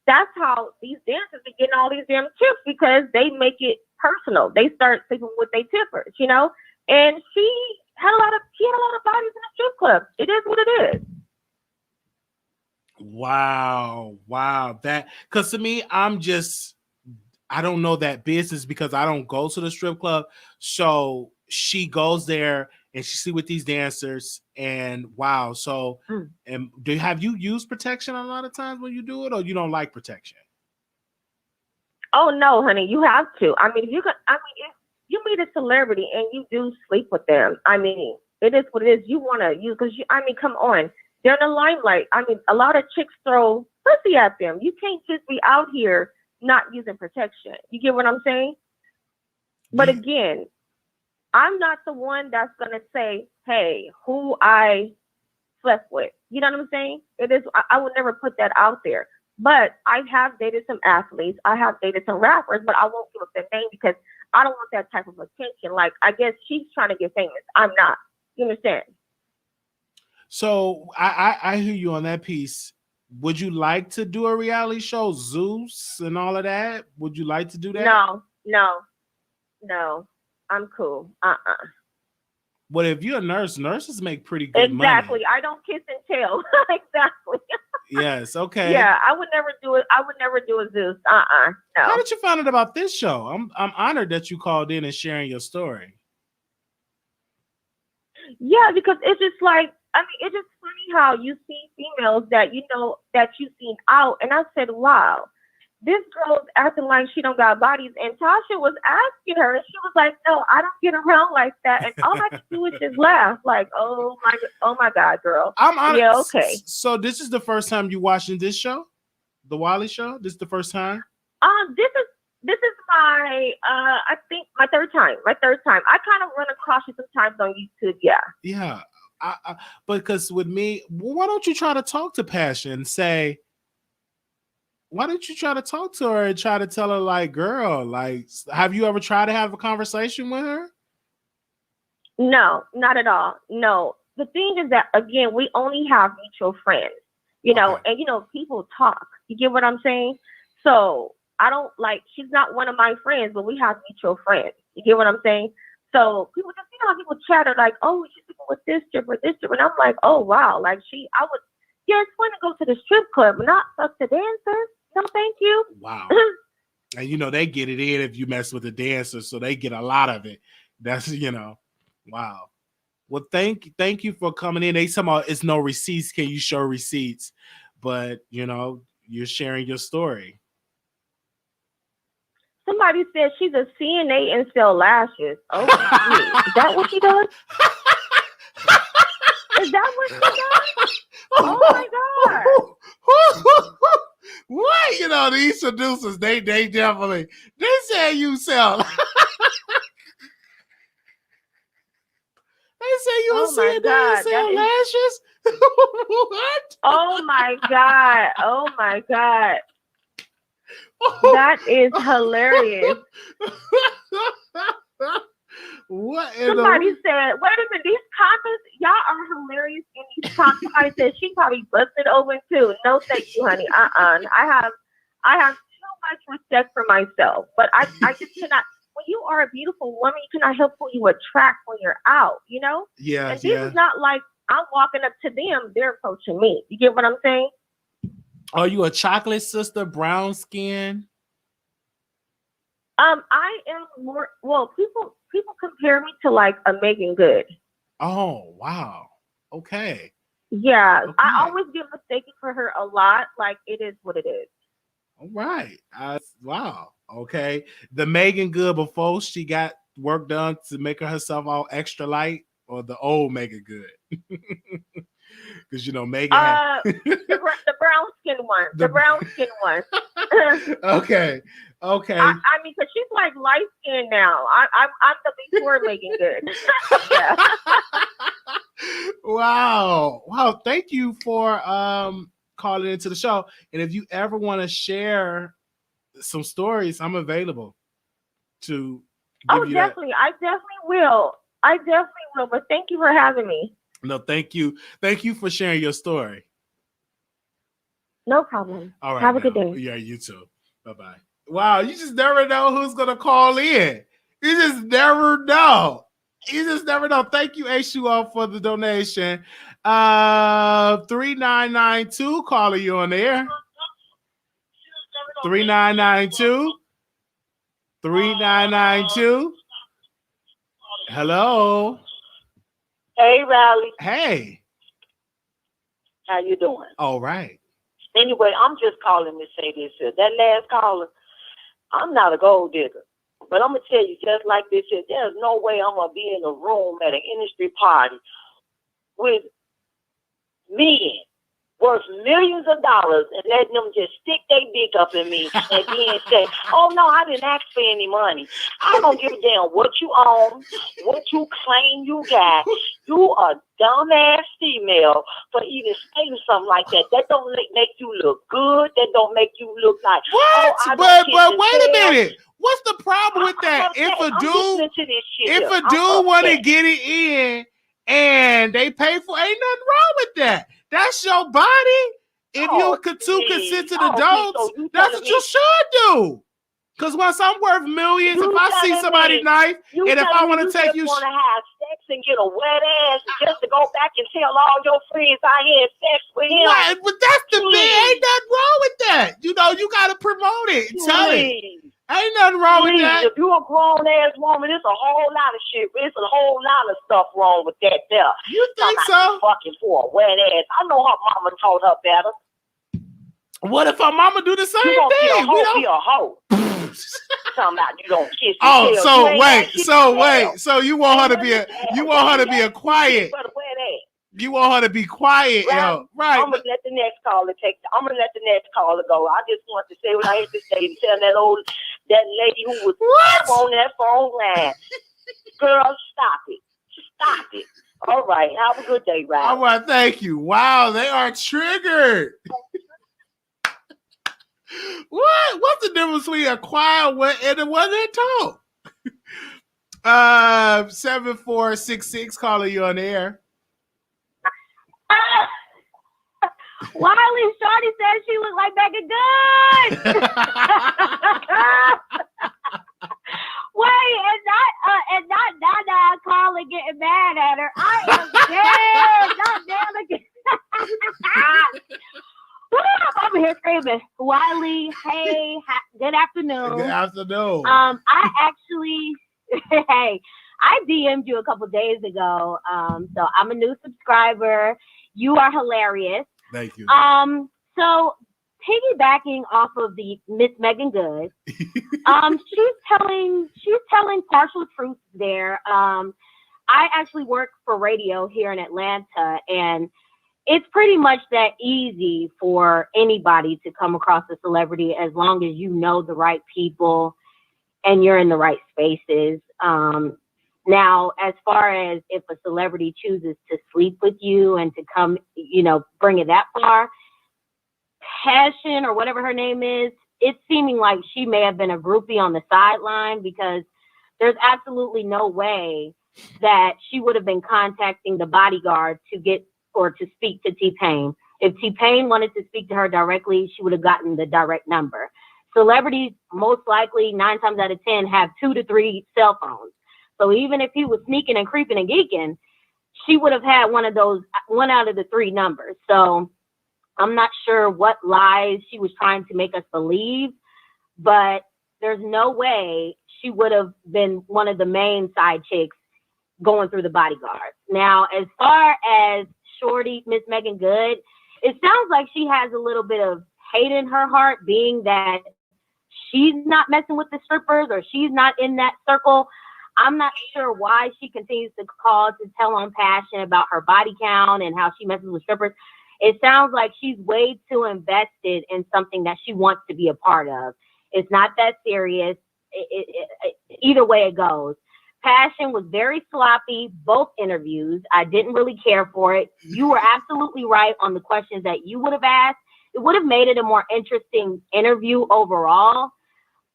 that's how these dancers be getting all these damn tips because they make it personal. They start sleeping with their tippers, you know, and she had a lot of bodies in the strip club. It is what it is. Wow. That because to me, I don't know that business because I don't go to the strip club. So she goes there and she see with these dancers and wow. So and have you used protection a lot of times when you do it, or you don't like protection? Oh no, honey, you have to. I mean, if you meet a celebrity and you do sleep with them, I mean, it is what it is. You want to use because I mean, come on. They're in the limelight. I mean, a lot of chicks throw pussy at them. You can't just be out here not using protection. You get what I'm saying? But again, I'm not the one that's going to say, hey, who I slept with. You know what I'm saying? It is. I would never put that out there. But I have dated some athletes. I have dated some rappers, but I won't give up their name because I don't want that type of attention. Like, I guess she's trying to get famous. I'm not. You understand? So I hear you on that piece. Would you like to do a reality show, Zeus and all of that? Would you like to do that? No. I'm cool. But if you're a nurse, nurses make pretty good money. Exactly. I don't kiss and tell. Exactly. Yes. Okay. Yeah, I would never do it. I would never do a Zeus. No. How did you find out about this show? I'm honored that you called in and sharing your story. Yeah, because it's just like, I mean, it's just funny how you see females that you know that you've seen out, and I said, wow, this girl's acting like she don't got bodies, and Tasha was asking her, and she was like, no, I don't get around like that, and all I can do is just laugh, like, oh my God, girl. I'm honest. Yeah, okay. So this is the first time you watching this show, the Wiley Show. This is the first time. This is my I think my third time. I kind of run across you sometimes on YouTube. Yeah. Because with me, why don't you try to talk to Passion and say, why don't you try to talk to her and try to tell her, like, girl, like, have you ever tried to have a conversation with her? No, not at all. No. The thing is that, again, we only have mutual friends, you know, okay. And, you know, people talk. You get what I'm saying? So I don't like, she's not one of my friends, but we have mutual friends. You get what I'm saying? So people just, you know, people chatter like, oh, she's sleeping with this stripper. And I'm like, oh, wow. Like yeah, it's fun to go to the strip club, but not fuck the dancers. No, thank you. Wow. And they get it in if you mess with the dancers, so they get a lot of it. That's wow. Well, thank you for coming in. They talking about it's no receipts. Can you show receipts? But you're sharing your story. Somebody said she's a CNA and sell lashes. Oh, is that what she does? Is that what she does? Oh my God! What? These producers, they definitely say you sell. They say you a CNA and sell lashes. What? Oh my God! Oh my God! That is hilarious. What? Somebody said, wait a minute, these comments, y'all are hilarious in these comments. Somebody said she probably busted open too. No, thank you, honey. I have too much respect for myself. But I just cannot, when you are a beautiful woman, you cannot help who you attract when you're out, Yeah. And this is not like I'm walking up to them, they're approaching me. You get what I'm saying? Are you a chocolate sister, brown skin? I am more. Well, people compare me to like a Megan Good. Oh wow. Okay. Yeah, okay. I always get mistaken for her a lot. Like it is what it is. All right. Wow. Okay. The Megan Good before she got work done to make herself all extra light, or the old Megan Good? Because Megan had the brown skin one. The brown skin one. Okay. I mean, because she's like light skin now. I'm the before Megan Good. Yeah. Wow. Thank you for calling into the show. And if you ever want to share some stories, I'm available to give you definitely. I definitely will. But thank you for having me. No, thank you. Thank you for sharing your story. No problem. All right. Have a good day. Yeah, you too. Bye-bye. Wow, you just never know who's going to call in. You just never know. Thank you, H2O, for the donation. 3992, calling you on air. 3992. 3992. Hello. Hey, Riley. Hey. How you doing? All right. Anyway, I'm just calling to say this here. That last caller, I'm not a gold digger. But I'm going to tell you just like this here, there's no way I'm going to be in a room at an industry party with men worth millions of dollars and letting them just stick their dick up in me and then say, oh, no, I didn't ask for any money. I don't give a damn what you own, what you claim you got. You a dumbass female for even saying something like that. That don't make you look good. That don't make you look like, what? Oh, but wait a minute. What's the problem with that? If a dude want to get it in and they pay for, ain't nothing wrong with that. That's your body. If you two consented adults, that's what you should do. Because once I'm worth millions, if I see somebody knife, and if I want to take you, want to have sex and get a wet ass just to go back and tell all your friends I had sex with him. What? But that's the thing. Ain't nothing wrong with that. You got to promote it. Tell it. Ain't nothing wrong with that. If you a grown ass woman, it's a whole lot of shit. It's a whole lot of stuff wrong with that there. You think so? Fucking for a wet ass. I know her mama taught her better. What if her mama do the same thing? Be a hoe. Talking about you don't kiss. Oh, so you want her to be a quiet. You want her to be quiet, yo. Right. I'm gonna let the next caller go. I just want to say what I had to say and tell that lady who was on that phone line. Girl, stop it. All right, have a good day, Ryan. All right, thank you. Wow, they are triggered. What? What's the difference between a quiet one and the one that talk? 7466 calling you on the air. Wiley Shorty said she looked like Megan Good. Wait, and not Nana calling, getting mad at her. I am dead. Not damn again. I'm over here screaming, Wiley, hey, good afternoon. Good afternoon. I actually, hey, I DM'd you a couple days ago. So I'm a new subscriber. You are hilarious. Thank you. So piggybacking off of the Miss Megan Good, she's telling partial truths there. I actually work for radio here in Atlanta, and it's pretty much that easy for anybody to come across a celebrity as long as you know the right people and you're in the right spaces. Now, as far as if a celebrity chooses to sleep with you and to come, bring it that far, Passion or whatever her name is, it's seeming like she may have been a groupie on the sideline, because there's absolutely no way that she would have been contacting the bodyguard to get or to speak to T-Pain. If T-Pain wanted to speak to her directly, she would have gotten the direct number. Celebrities, most likely 9 times out of 10, have 2 to 3 cell phones. So even if he was sneaking and creeping and geeking, she would have had one out of the 3 numbers. So I'm not sure what lies she was trying to make us believe, but there's no way she would have been one of the main side chicks going through the bodyguards. Now, as far as Shorty, Miss Megan Good, it sounds like she has a little bit of hate in her heart, being that she's not messing with the strippers or she's not in that circle. I'm not sure why she continues to call to tell on Passion about her body count and how she messes with strippers. It sounds like she's way too invested in something that she wants to be a part of. It's not that serious. Either way it goes. Passion was very sloppy, both interviews. I didn't really care for it. You were absolutely right on the questions that you would have asked. It would have made it a more interesting interview overall,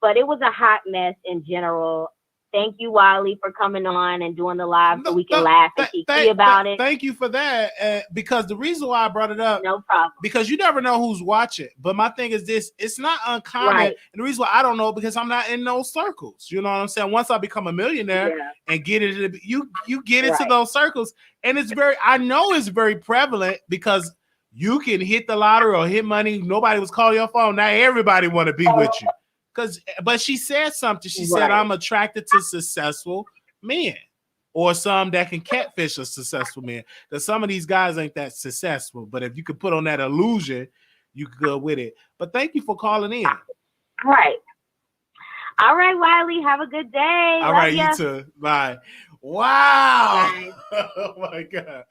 but it was a hot mess in general. Thank you, Wiley, for coming on and doing the live so we can laugh and kiki about it. Thank you for that. Because the reason why I brought it up, no problem, because you never know who's watching. But my thing is this: it's not uncommon. Right. And the reason why I don't know, because I'm not in those circles. You know what I'm saying? Once I become a millionaire and get into you get into those circles, and it's very prevalent, because you can hit the lottery or hit money. Nobody was calling your phone. Now everybody want to be with you. But she said something. She said, I'm attracted to successful men, or some that can catfish a successful man. Because some of these guys ain't that successful. But if you could put on that illusion, you could go with it. But thank you for calling in. Right. All right, Wiley. Have a good day. All right, you too. Bye. Wow. Bye. Oh, my God.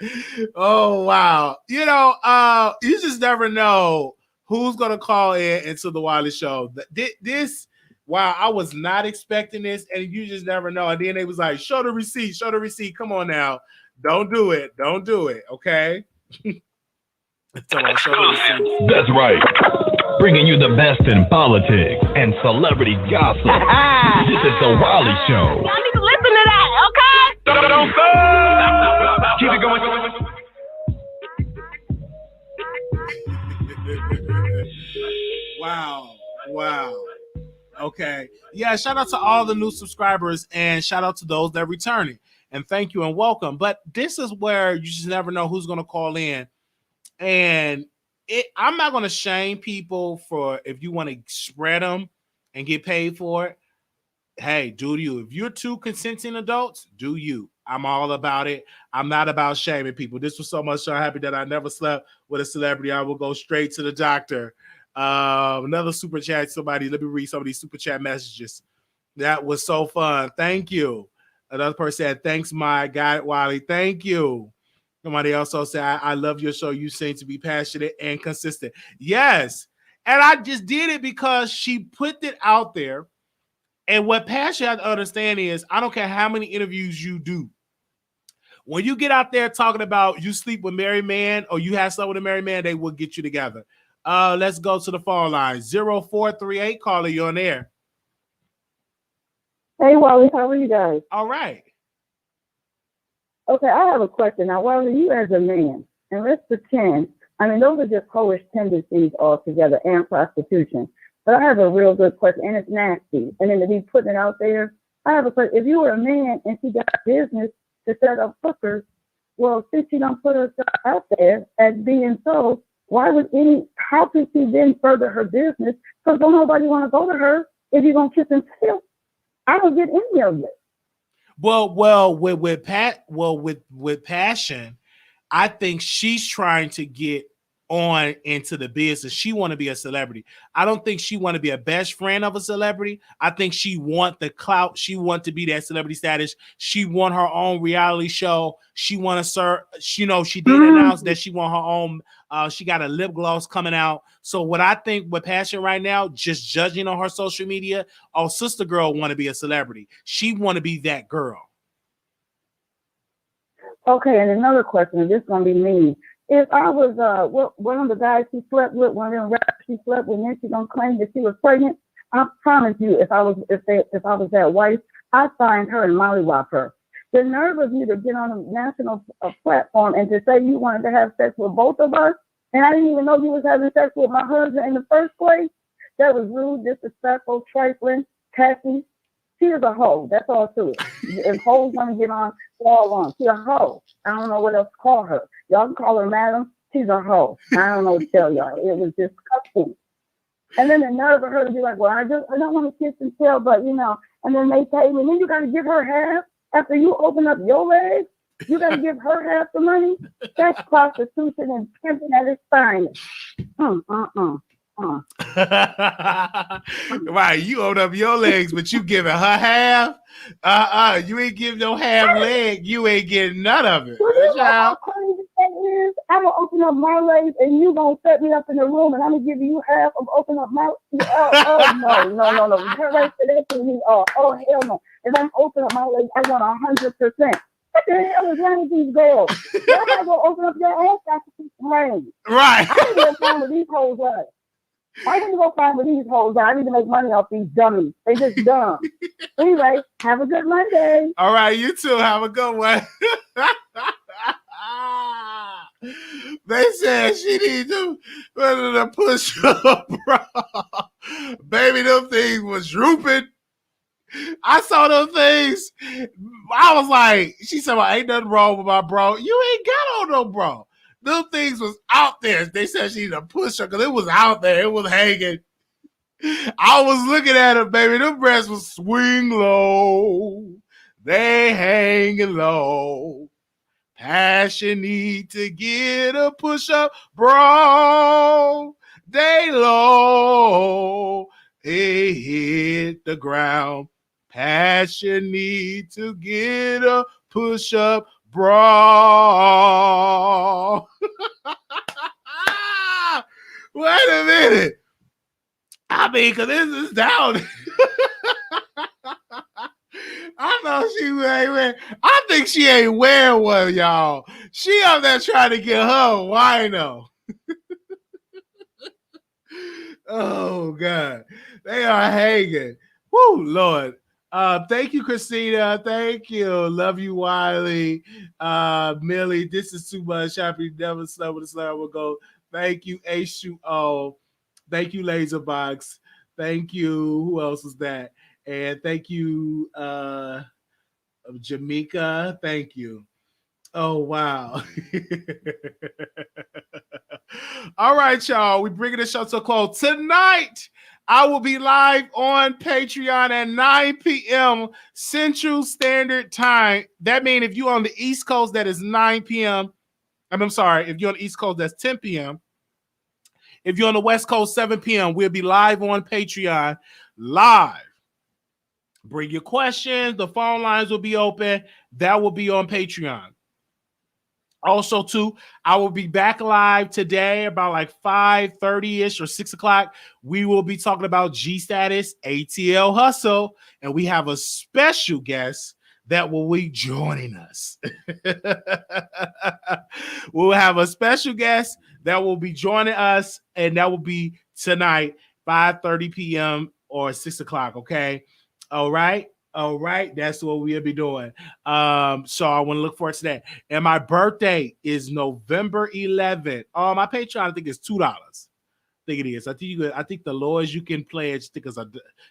Oh, wow. You just never know who's going to call in into the Wiley Show. Wow, I was not expecting this, and you just never know. And then they was like, show the receipt. Come on now. Don't do it, okay? Show the receipt. That's right. Bringing you the best in politics and celebrity gossip. This is the Wiley Show. Y'all need to listen to that, okay? Don't stop. Keep it going. Wow. Okay. Yeah, shout out to all the new subscribers, and shout out to those that are returning. And thank you and welcome. But this is where you just never know who's going to call in. And I'm not going to shame people for, if you want to spread them and get paid for it. Hey, do you. If you're 2 consenting adults, do you. I'm all about it. I'm not about shaming people. This was so much so happy that I never slept with a celebrity. I will go straight to the doctor. Another super chat. Somebody, let me read some of these super chat messages. That was so fun. Thank you. Another person said, thanks, my guy, Wiley. Thank you. Somebody also said, I love your show. You seem to be passionate and consistent. Yes. And I just did it because she put it out there. And what Passion has to understand is, I don't care how many interviews you do. When you get out there talking about you sleep with married man or you have something with a married man, they will get you together. Let's go to the phone line. 0438, caller, you're on air. Hey, Wally, how are you guys? All right. Okay, I have a question. Now, Wally, you as a man, and let's pretend, those are just hoish tendencies altogether and prostitution. But I have a real good question, and it's nasty. And then to be putting it out there, I have a question. If you were a man and she got business to set up hookers, well, since she don't put herself out there as being so, why would how can she then further her business? Because don't nobody want to go to her if you're gonna kiss and tell. I don't get any of it. Well, with Passion, I think she's trying to get on into the business. She want to be a celebrity. I don't think she want to be a best friend of a celebrity. I think she want the clout. She want to be that celebrity status. She want her own reality show. She want to serve. She did announce that she want her own. She got a lip gloss coming out. So what I think with Passion right now, just judging on her social media, sister girl want to be a celebrity. She want to be that girl. Okay, and another question, and this is gonna be me. If I was one of the guys she slept with, one of them rappers she slept with, and then she gonna claim that she was pregnant, I promise you, if I was that wife, I'd find her and mollywop her. The nerve of you to get on a national platform and to say you wanted to have sex with both of us, and I didn't even know you was having sex with my husband in the first place. That was rude, disrespectful, trifling, tacky. She is a hoe. That's all to it. If hoes want to get on, all on. She's a hoe. I don't know what else to call her. Y'all can call her madam. She's a hoe. I don't know what to tell y'all. It was disgusting. And then the nerve of her to be like, well, I don't want to kiss and tell, but and then they pay me. And then you got to give her half after you open up your legs. You got to give her half the money. That's prostitution and pimping at its finest. Right, you open up your legs, but you giving her half. You ain't giving no half leg. You ain't getting none of it. Well, you know how crazy that is? I'm gonna open up my legs, and you gonna set me up in the room, and I'm gonna give you half of open up my. No. Her right to that to me. Oh hell no! If I'm open up my legs, I want 100%. What the hell is wrong with these girls? Y'all gotta go open up your own prostitution legs. Right. I need to go find where these hoes are. I need to go find where these hoes are. I need to make money off these dummies. They just dumb. Anyway, have a good Monday. All right, you too. Have a good one. They said she needs to push up, bro. Baby, them things was drooping. I saw them things. I was like, she said, well, ain't nothing wrong with my bro. You ain't got on no bro. Them things was out there. They said she needed to push her because it was out there. It was hanging. I was looking at her, baby. Them breasts was swing low. They hanging low. Passion need to get a push-up, bro. They low. They hit the ground. Passion need to get a push-up, bro. Wait a minute. I mean, because this is down. I know she ain't wearing. I think she ain't wearing one, y'all. She up there trying to get her wino. Oh, God. They are hanging. Woo, Lord. Thank you, Christina. Thank you. Love you, Wiley. Millie, this is too much. Happy never slept with a slur will go. Thank you, H2O. Thank you, Laserbox. Thank you. Who else was that? And thank you, Jamaica. Thank you. Oh, wow. All right, y'all. We're bringing the show to a close. Tonight, I will be live on Patreon at 9 p.m. Central Standard Time. That means if you're on the East Coast, that is 9 p.m. I'm sorry. If you're on the East Coast, that's 10 p.m. If you're on the West Coast, 7 p.m. We'll be live on Patreon. Live. Bring your questions. The phone lines will be open. That will be on Patreon. Also, too, I will be back live today about like 5:30-ish or 6 o'clock. We will be talking about G-Status, ATL Hustle, and we have a special guest that will be joining us. We'll have a special guest that will be joining us, and that will be tonight, 5:30 p.m. or 6 o'clock, okay? All right. That's what we'll be doing. So I want to look forward to that. And my birthday is November 11th. My Patreon, I think, is $2. I think it is. I think the lowest you can pledge, I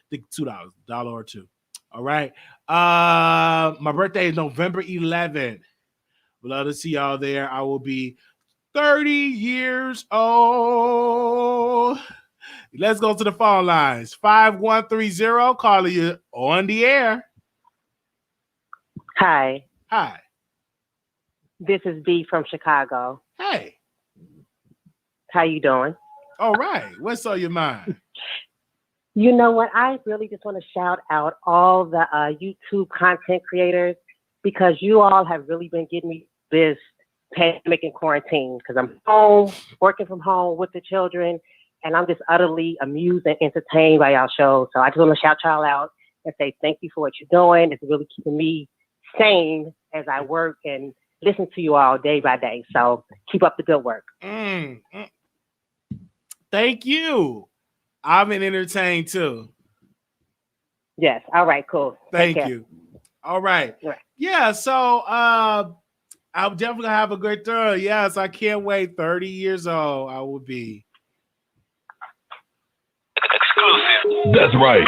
think $2, $1 or $2. All right. My birthday is November 11th. We'd love to see y'all there. I will be 30 years old. Let's go to the phone lines. 5130, calling you on the air. Hi. Hi. This is B from Chicago. Hey. How you doing? All right. What's on your mind? You know what? I really just want to shout out all the YouTube content creators because you all have really been getting me this pandemic and quarantine because I'm home, working from home with the children, and I'm just utterly amused and entertained by y'all shows. So I just want to shout y'all out and say thank you for what you're doing. It's really keeping me sane as I work and listen to you all day by day. So keep up the good work. Thank you. I've been entertained too. Yes. All right, cool. Thank you. All right. Yeah, so I'm definitely gonna have a good time. Yes, I can't wait. 30 years old, I will be. Exclusive. That's right.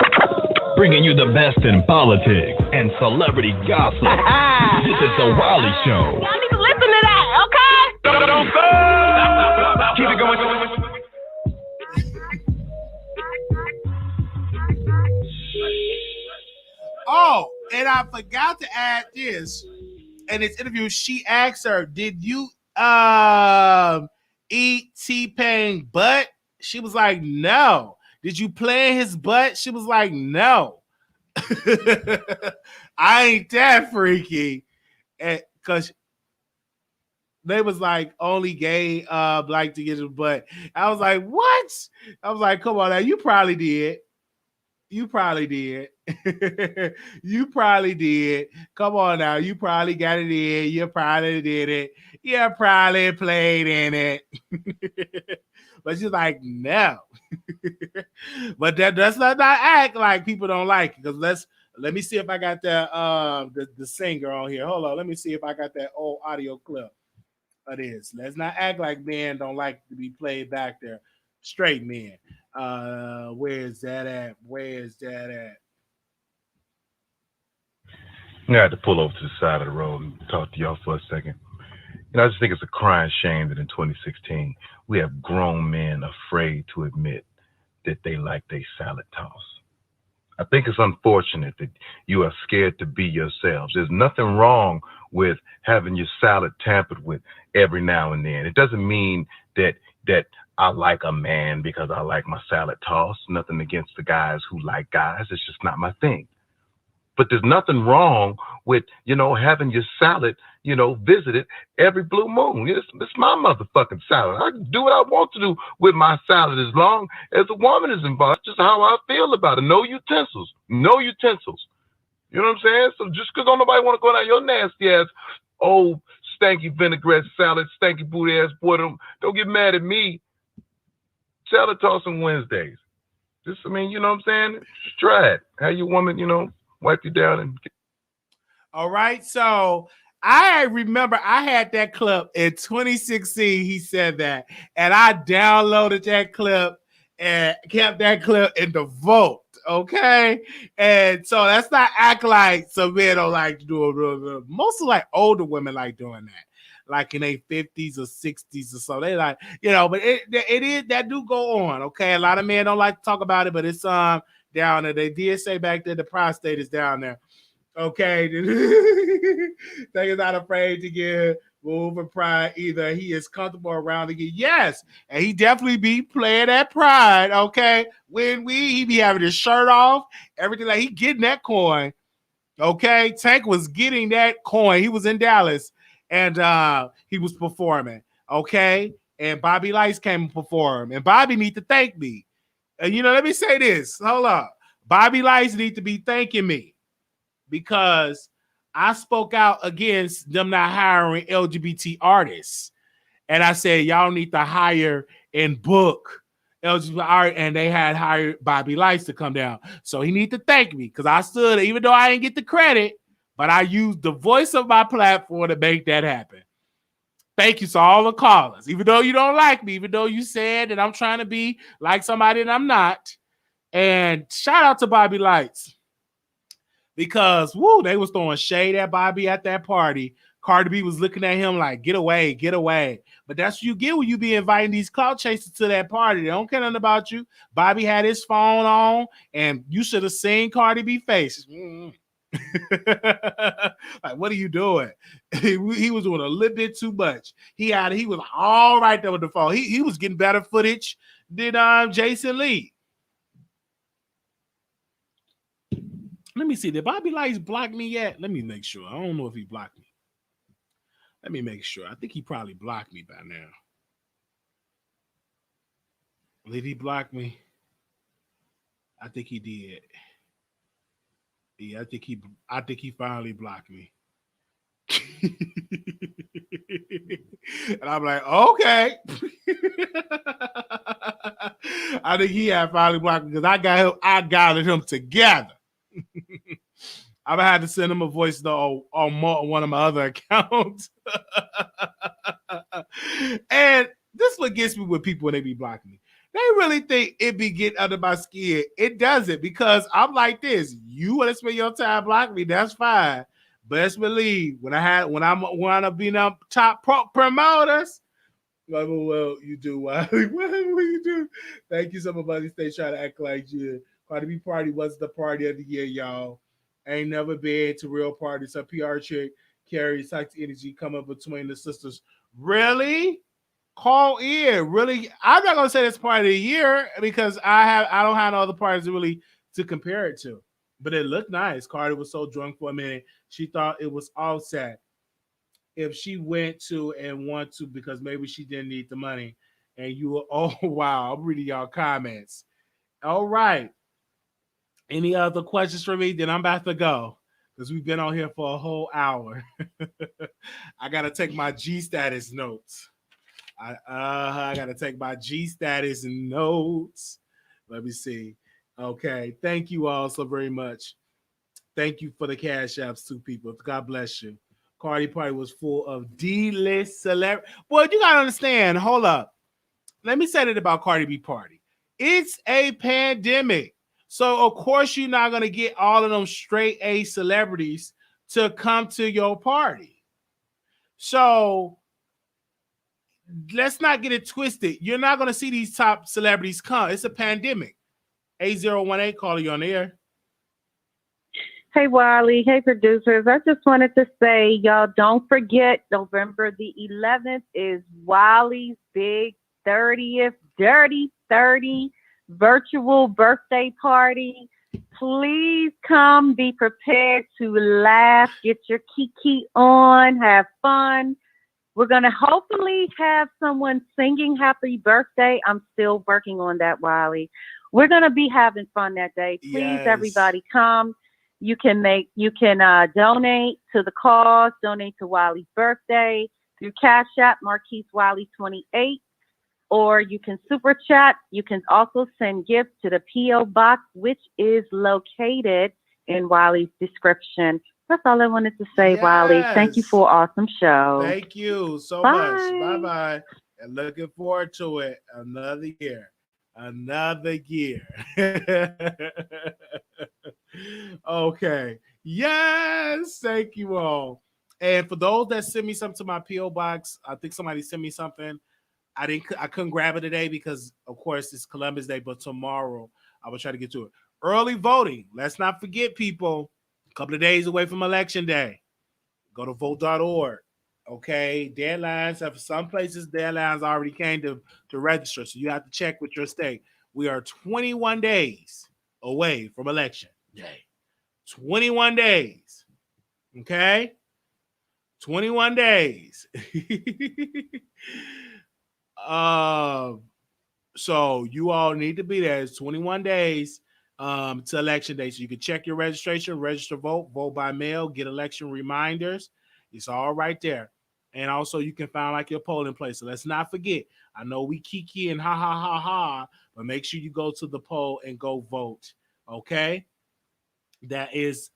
Bringing you the best in politics and celebrity gossip. This is the Wiley Show. Y'all need to listen to that, okay? Don't stop. Keep it going. Oh, and I forgot to add this. In this interview, she asked her, "Did you eat T-Pain butt?" She was like, "No." "Did you play in his butt?" She was like, "No." I ain't that freaky, because they was like only gay like to get his butt. I was like, what? I was like, come on now, you probably did. You probably did. You probably did. Come on now. You probably got it in. You probably did it. You probably played in it. But she's like, no. But that's not act like people don't like it. Because let me see if I got that the singer on here. Hold on. Let me see if I got that old audio clip of this. Let's not act like men don't like to be played back there. Straight men. Where is that at? I had to pull over to the side of the road and talk to y'all for a second. I just think it's a crying shame that in 2016, we have grown men afraid to admit that they like their salad toss. I think it's unfortunate that you are scared to be yourselves. There's nothing wrong with having your salad tampered with every now and then. It doesn't mean that I like a man because I like my salad toss. Nothing against the guys who like guys. It's just not my thing. But there's nothing wrong with, having your salad, visited every blue moon. It's my motherfucking salad. I can do what I want to do with my salad as long as a woman is involved. That's just how I feel about it. No utensils. No utensils. You know what I'm saying? So just because don't nobody want to go down your nasty ass, old stanky vinaigrette salad, stanky booty ass boy, don't get mad at me. Salad tossing Wednesdays. You know what I'm saying? Just try it. Have your woman, wipe you down and. All right. So I remember I had that clip in 2016. He said that, and I downloaded that clip and kept that clip in the vault. Okay. And so that's not act like some men don't like to do it. Mostly like older women like doing that. Like in their 50s or 60s or so. They like, but it is that do go on. Okay. A lot of men don't like to talk about it, but it's down there. They did say back there the prostate is down there. Okay. They is not afraid to get moved for pride either. He is comfortable around again. Yes. And he definitely be playing that pride. Okay. When he be having his shirt off, everything, like he getting that coin. Okay. Tank was getting that coin. He was in Dallas and he was performing. Okay. And Bobby Lights came and performed. And Bobby need to thank me. And let me say this. Hold up. Bobby Lights need to be thanking me. Because I spoke out against them not hiring LGBT artists. And I said, y'all need to hire and book LGBT art. And they had hired Bobby Lights to come down. So he need to thank me because I stood, even though I didn't get the credit, but I used the voice of my platform to make that happen. Thank you to all the callers. Even though you don't like me, even though you said that I'm trying to be like somebody and I'm not. And shout out to Bobby Lights. Because, they was throwing shade at Bobby at that party Cardi B was looking at him like, get away, get away. But that's what you get when you be inviting these clout chasers to that party. They don't care nothing about you. Bobby had his phone on, and you should have seen Cardi B face. Like, what are you doing? He was doing a little bit too much. He was all right there with the phone. He was getting better footage than Jason Lee. Let me see. Did Bobby Lights block me yet? Let me make sure. I don't know if he blocked me. Let me make sure. I think he probably blocked me by now. Did he block me? I think he did. Yeah, I think he finally blocked me. And I'm like, okay. I think he had finally blocked me because I gathered him together. I'm gonna have to send him a voice note on one of my other accounts. And this is what gets me with people when they be blocking me. They really think it be getting under my skin. It doesn't, because I'm like this. You want to spend your time blocking me, that's fine. Best believe when I'm being up top promoters, well, you do. What you do? Thank you so much, buddy. Stay trying to act like you. Cardi B party was the party of the year, y'all. Ain't never been to real parties. A PR chick carries toxic energy come up between the sisters. Really? Call in. Really? I'm not gonna say it's part of the year because I don't have no other parties really to compare it to. But it looked nice. Cardi was so drunk for a minute. She thought it was Offset. If she went to and want to, because maybe she didn't need the money. And you were, oh wow, I'm reading y'all comments. All right. Any other questions for me? Then I'm about to go because we've been on here for a whole hour. I gotta take my G status notes. I gotta take my G status notes. Let me see. Okay. Thank you all so very much. Thank you for the cash apps too, people. God bless you. Cardi party was full of D-list celebrities. Boy, you gotta understand. Hold up. Let me say that about Cardi B party. It's a pandemic. So of course you're not gonna get all of them straight A celebrities to come to your party. So let's not get it twisted. You're not gonna see these top celebrities come. It's a pandemic. A018 calling you on the air. Hey, Wiley. Hey, producers. I just wanted to say, y'all, don't forget November the 11th is Wiley's big 30th Dirty 30 virtual birthday party. Please come, be prepared to laugh, get your kiki on, have fun. We're going to hopefully have someone singing happy birthday. I'm still working on that, Wiley. We're going to be having fun that day. Please, Yes. Everybody come. You can donate to the cause, donate to Wiley's birthday through Cash App, Marquise Wiley 28, or you can super chat. You can also send gifts to the P.O. Box, which is located in Wiley's description. That's all I wanted to say, Yes. Wiley. Thank you for an awesome show. Thank you so Bye. much. Bye-bye. And looking forward to it. Another year. Okay. Yes. Thank you all. And for those that send me something to my P.O. Box, I think somebody sent me something. I couldn't grab it today because, of course, it's Columbus Day, but tomorrow I will try to get to it. Early voting. Let's not forget, people, a couple of days away from Election Day. Go to vote.org. Okay, deadlines. For some places, deadlines already came to register, so you have to check with your state. We are 21 days away from Election Day. 21 days. Okay? 21 days. So you all need to be there. It's 21 days to Election Day. So you can check your registration, register, vote by mail, get election reminders. It's all right there. And also you can find like your polling place. So let's not forget. I know we kiki and ha ha ha ha, but make sure you go to the poll and go vote. Okay? That is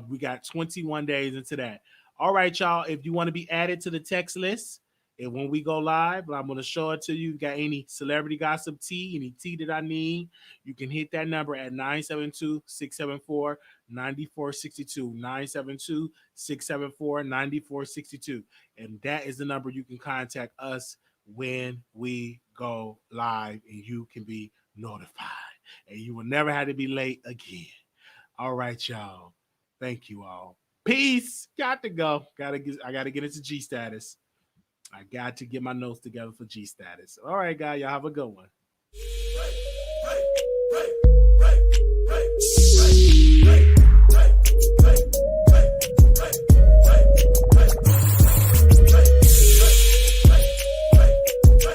we got 21 days into that. All right, y'all. If you want to be added to the text list, And when we go live, I'm going to show it to you. Got any celebrity gossip tea, any tea that I need, you can hit that number at 972-674-9462. 972-674-9462. And that is the number you can contact us when we go live, and you can be notified. And you will never have to be late again. All right, y'all. Thank you all. Peace. Got to go. I gotta get into G status. I got to get my notes together for G status. All right, guys. Y'all have a good one.